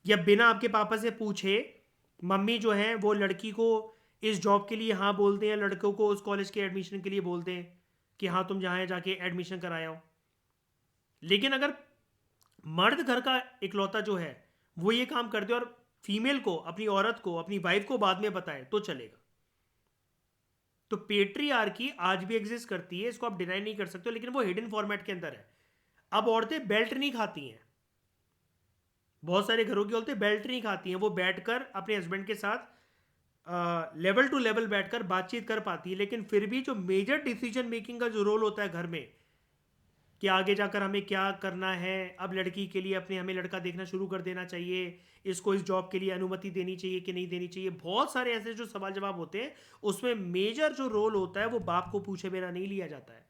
या बिना आपके पापा से पूछे मम्मी जो है वो लड़की को इस जॉब के लिए हाँ बोलते हैं, लड़कों को उस कॉलेज के एडमिशन के लिए बोलते हैं कि हाँ तुम जहाँ जाके एडमिशन कराया हो। लेकिन अगर मर्द घर का इकलौता जो है वो ये काम कर दे और फीमेल को, अपनी औरत को, अपनी वाइफ को बाद में बताए तो चलेगा। तो पेट्रियार्की आज भी एग्जिस्ट करती है, इसको आप डिनाई नहीं कर सकते हो, लेकिन वो हिडन फॉर्मेट के अंदर है। अब औरतें बेल्ट नहीं खाती हैं, बहुत सारे घरों की औरतें बेल्ट नहीं खाती हैं, वो बैठकर अपने हस्बैंड के साथ लेवल टू लेवल बैठकर बातचीत कर पाती है, लेकिन फिर भी जो मेजर डिसीजन मेकिंग का जो रोल होता है घर में कि आगे जाकर हमें क्या करना है, अब लड़की के लिए अपने हमें लड़का देखना शुरू कर देना चाहिए, इसको इस जॉब के लिए अनुमति देनी चाहिए कि नहीं देनी चाहिए, बहुत सारे ऐसे जो सवाल जवाब होते हैं उसमें मेजर जो रोल होता है वो बाप को पूछे बिना नहीं लिया जाता है।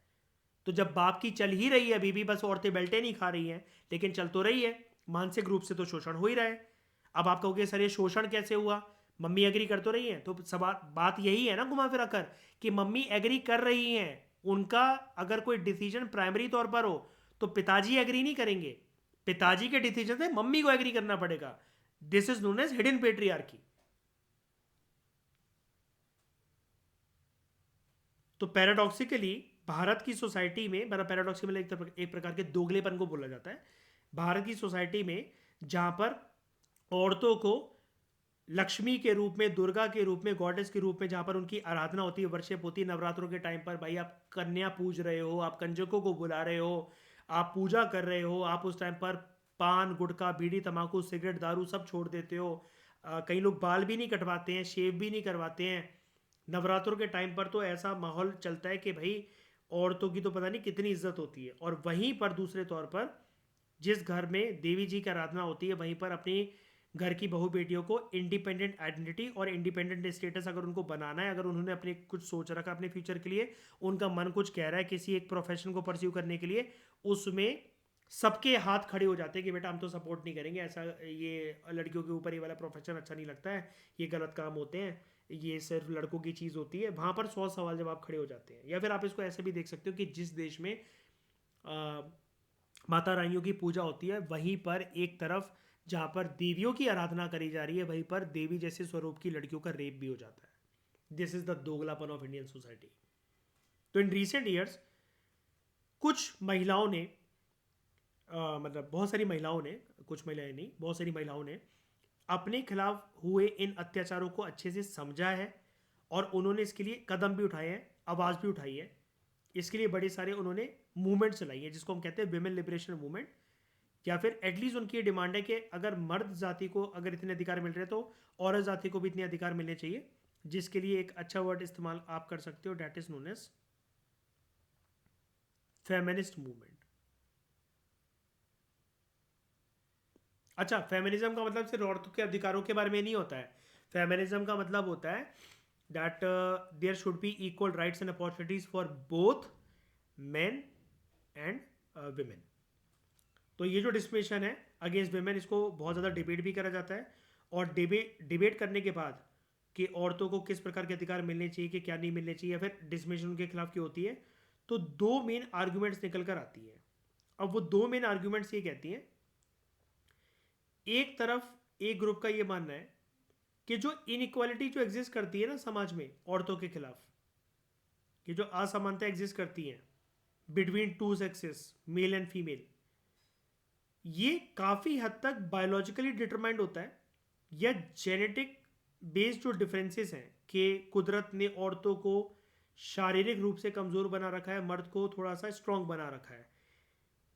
तो जब बाप की चल ही रही है अभी भी, बस औरतें बेल्टे नहीं खा रही हैं लेकिन चल तो रही है, मानसिक रूप से तो शोषण हो ही रहा है। अब आप कहोगे सर ये शोषण कैसे हुआ, मम्मी एग्री कर तो रही है, तो सवाल बात यही है ना घुमा फिरा कर, कि मम्मी एग्री कर रही हैं, उनका अगर कोई डिसीजन प्राइमरी तौर पर हो तो पिताजी एग्री नहीं करेंगे, पिताजी के डिसीजन से मम्मी को एग्री करना पड़ेगा। This is known as hidden patriarchy. तो पैराडॉक्सिकली भारत की सोसाइटी में, मतलब पैराडॉक्सिकली मतलब एक प्रकार के दोगलेपन को बोला जाता है, भारत की सोसाइटी में जहां पर औरतों को लक्ष्मी के रूप में, दुर्गा के रूप में, गॉडेस के रूप में जहां पर उनकी आराधना होती है, वर्शिप होती है, नवरात्रों के टाइम पर भाई आप कन्या पूज रहे हो, आप कंजकों को बुला रहे हो, आप पूजा कर रहे हो, आप उस टाइम पर पान गुटखा बीड़ी तंबाकू सिगरेट दारू सब छोड़ देते हो। कई लोग बाल भी नहीं कटवाते हैं, शेव भी नहीं करवाते हैं। नवरात्रों के टाइम पर तो ऐसा माहौल चलता है कि भाई औरतों की तो पता नहीं कितनी इज्जत होती है। और वहीं पर दूसरे तौर पर जिस घर में देवी जी की आराधना होती है वहीं पर अपनी घर की बहू बेटियों को इंडिपेंडेंट आइडेंटिटी और इंडिपेंडेंट स्टेटस अगर उनको बनाना है, अगर उन्होंने अपने कुछ सोच रखा अपने फ्यूचर के लिए, उनका मन कुछ कह रहा है किसी एक प्रोफेशन को परस्यू करने के लिए, उसमें सबके हाथ खड़े हो जाते हैं कि बेटा हम तो सपोर्ट नहीं करेंगे ऐसा, ये लड़कियों के ऊपर ये वाला प्रोफेशन अच्छा नहीं लगता है, ये गलत काम होते हैं, ये सिर्फ लड़कों की चीज़ होती है। वहाँ पर 100 सवाल जवाब खड़े हो जाते हैं। या फिर आप इसको ऐसे भी देख सकते हो कि जिस देश में माता रानियों की पूजा होती है वहीं पर एक तरफ जहाँ पर देवियों की आराधना करी जा रही है वहीं पर देवी जैसे स्वरूप की लड़कियों का रेप भी हो जाता है। दिस इज द दोगलापन ऑफ इंडियन सोसाइटी। तो इन रिसेंट ईयर्स कुछ महिलाओं ने मतलब बहुत सारी महिलाओं ने, कुछ महिलाएं नहीं बहुत सारी महिलाओं ने अपने खिलाफ हुए इन अत्याचारों को अच्छे से समझा है और उन्होंने इसके लिए कदम भी उठाए हैं, आवाज़ भी उठाई है। इसके लिए बड़े सारे उन्होंने मूवमेंट चलाई है जिसको हम कहते हैं विमेन लिबरेशन मूवमेंट। या फिर एटलीस्ट उनकी ये डिमांड है कि अगर मर्द जाति को अगर इतने अधिकार मिल रहे हैं तो औरत जाति को भी इतने अधिकार मिलने चाहिए, जिसके लिए एक अच्छा वर्ड इस्तेमाल आप कर सकते हो, that is known as feminist movement. अच्छा, फेमिनिज्म का मतलब सिर्फ औरतों के अधिकारों के बारे में नहीं होता है। फेमिनिज्म का मतलब होता है that there should be equal rights and opportunities for both men and women. तो ये जो डिस्क्रिमिनेशन है अगेंस्ट वेमेन, इसको बहुत ज़्यादा डिबेट भी करा जाता है। और डिबेट करने के बाद कि औरतों को किस प्रकार के अधिकार मिलने चाहिए कि क्या नहीं मिलने चाहिए, या फिर डिस्क्रिमिनेशन उनके खिलाफ की होती है, तो दो मेन आर्ग्यूमेंट्स निकल कर आती है। अब वो दो मेन आर्ग्यूमेंट्स ये कहती हैं, एक तरफ एक ग्रुप का ये मानना है कि जो इनइक्वालिटी जो एग्जिस्ट करती है ना समाज में औरतों के खिलाफ, कि जो असमानता एग्जिस्ट करती है between two sexes male and female, ये काफ़ी हद तक बायोलॉजिकली डिटरमाइंड होता है या जेनेटिक बेस्ड जो डिफरेंसेस हैं कि कुदरत ने औरतों को शारीरिक रूप से कमज़ोर बना रखा है, मर्द को थोड़ा सा स्ट्रांग बना रखा है।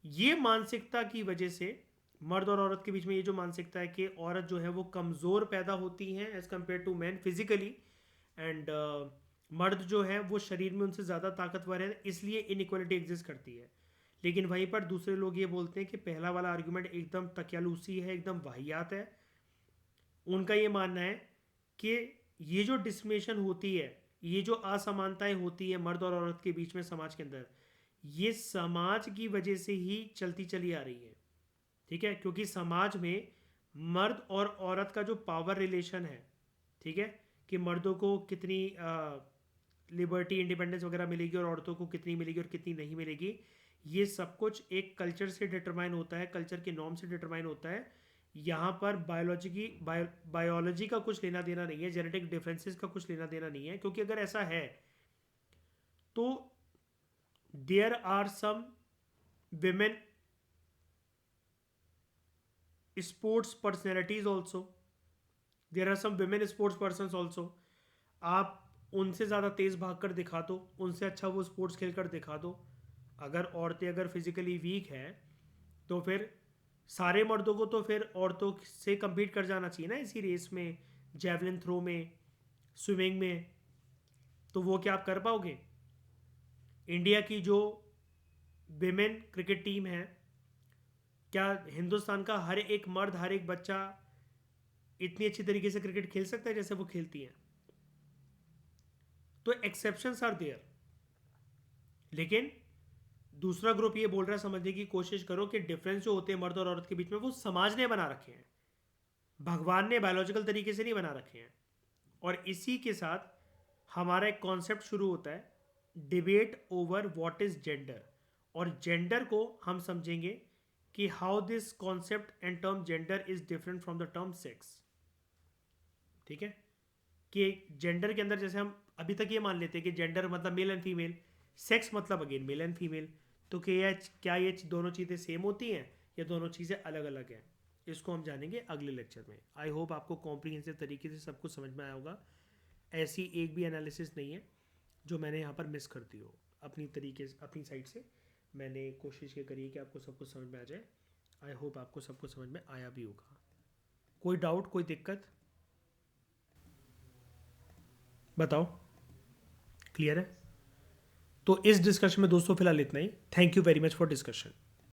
ये मानसिकता की वजह से मर्द और औरत के बीच में ये जो मानसिकता है कि औरत जो है वो कमज़ोर पैदा होती हैं as compared to man physically, एंड मर्द जो है वो शरीर में उनसे ज़्यादा ताकतवर है, इसलिए इनइक्वालिटी एग्जिस्ट करती है। लेकिन वहीं पर दूसरे लोग ये बोलते हैं कि पहला वाला आर्गुमेंट एकदम तकियालूसी है, एकदम वाहियात है। उनका ये मानना है कि ये जो डिस्क्रिमिनेशन होती है, ये जो असमानताएं होती है मर्द और औरत के बीच में समाज के अंदर, ये समाज की वजह से ही चलती चली आ रही है। ठीक है, क्योंकि समाज में मर्द और औरत का जो पावर रिलेशन है, ठीक है, कि मर्दों को कितनी लिबर्टी इंडिपेंडेंस वगैरह मिलेगी और औरतों को कितनी मिलेगी और कितनी नहीं मिलेगी, ये सब कुछ एक कल्चर से डिटरमाइन होता है, कल्चर के नॉर्म से डिटरमाइन होता है। यहाँ पर बायोलॉजी का कुछ लेना देना नहीं है, जेनेटिक डिफरेंसेस का कुछ लेना देना नहीं है, क्योंकि अगर ऐसा है तो there are some women sports personalities also, there are some women sports person also. आप उनसे ज़्यादा तेज़ भाग कर दिखा दो, उनसे अच्छा वो स्पोर्ट्स खेल कर दिखा दो। अगर औरतें अगर फिजिकली वीक हैं तो फिर सारे मर्दों को तो फिर औरतों से compete कर जाना चाहिए ना इसी रेस में, जेवलिन थ्रो में, स्विमिंग में। तो वो क्या आप कर पाओगे? इंडिया की जो विमेन क्रिकेट टीम है, क्या हिंदुस्तान का हर एक मर्द, हर एक बच्चा इतनी अच्छी तरीके से क्रिकेट खेल सकता है जैसे वो खेलती हैं? तो एक्सेप्शंस आर देयर। लेकिन दूसरा ग्रुप ये बोल रहा है, समझने की कोशिश करो कि डिफरेंस जो होते हैं मर्द और औरत के बीच में, वो समाज ने बना रखे हैं, भगवान ने बायोलॉजिकल तरीके से नहीं बना रखे हैं। और इसी के साथ हमारा एक कॉन्सेप्ट शुरू होता है, debate over what is gender. और जेंडर को हम समझेंगे कि how this concept and term gender is different from the term sex. ठीक है? कि जेंडर के अंदर जैसे हम अभी तक ये मान लेते हैं कि जेंडर मतलब मेल एंड फीमेल, सेक्स मतलब अगेन मेल एंड फीमेल। तो क्या ये दोनों चीज़ें सेम होती हैं या दोनों चीज़ें अलग अलग हैं? इसको हम जानेंगे अगले लेक्चर में। आई होप आपको कॉम्प्रिहेंसिव तरीके से सब कुछ समझ में आया होगा। ऐसी एक भी एनालिसिस नहीं है जो मैंने यहाँ पर मिस कर दी हो। अपनी तरीके से, अपनी साइड से मैंने कोशिश ये करी है कि आपको सब कुछ समझ में आ जाए। आई होप आपको सब कुछ समझ में आया भी होगा। कोई डाउट, कोई दिक्कत? बताओ। क्लियर है? तो इस डिस्कशन में दोस्तों फिलहाल इतना ही। Thank you very much for discussion.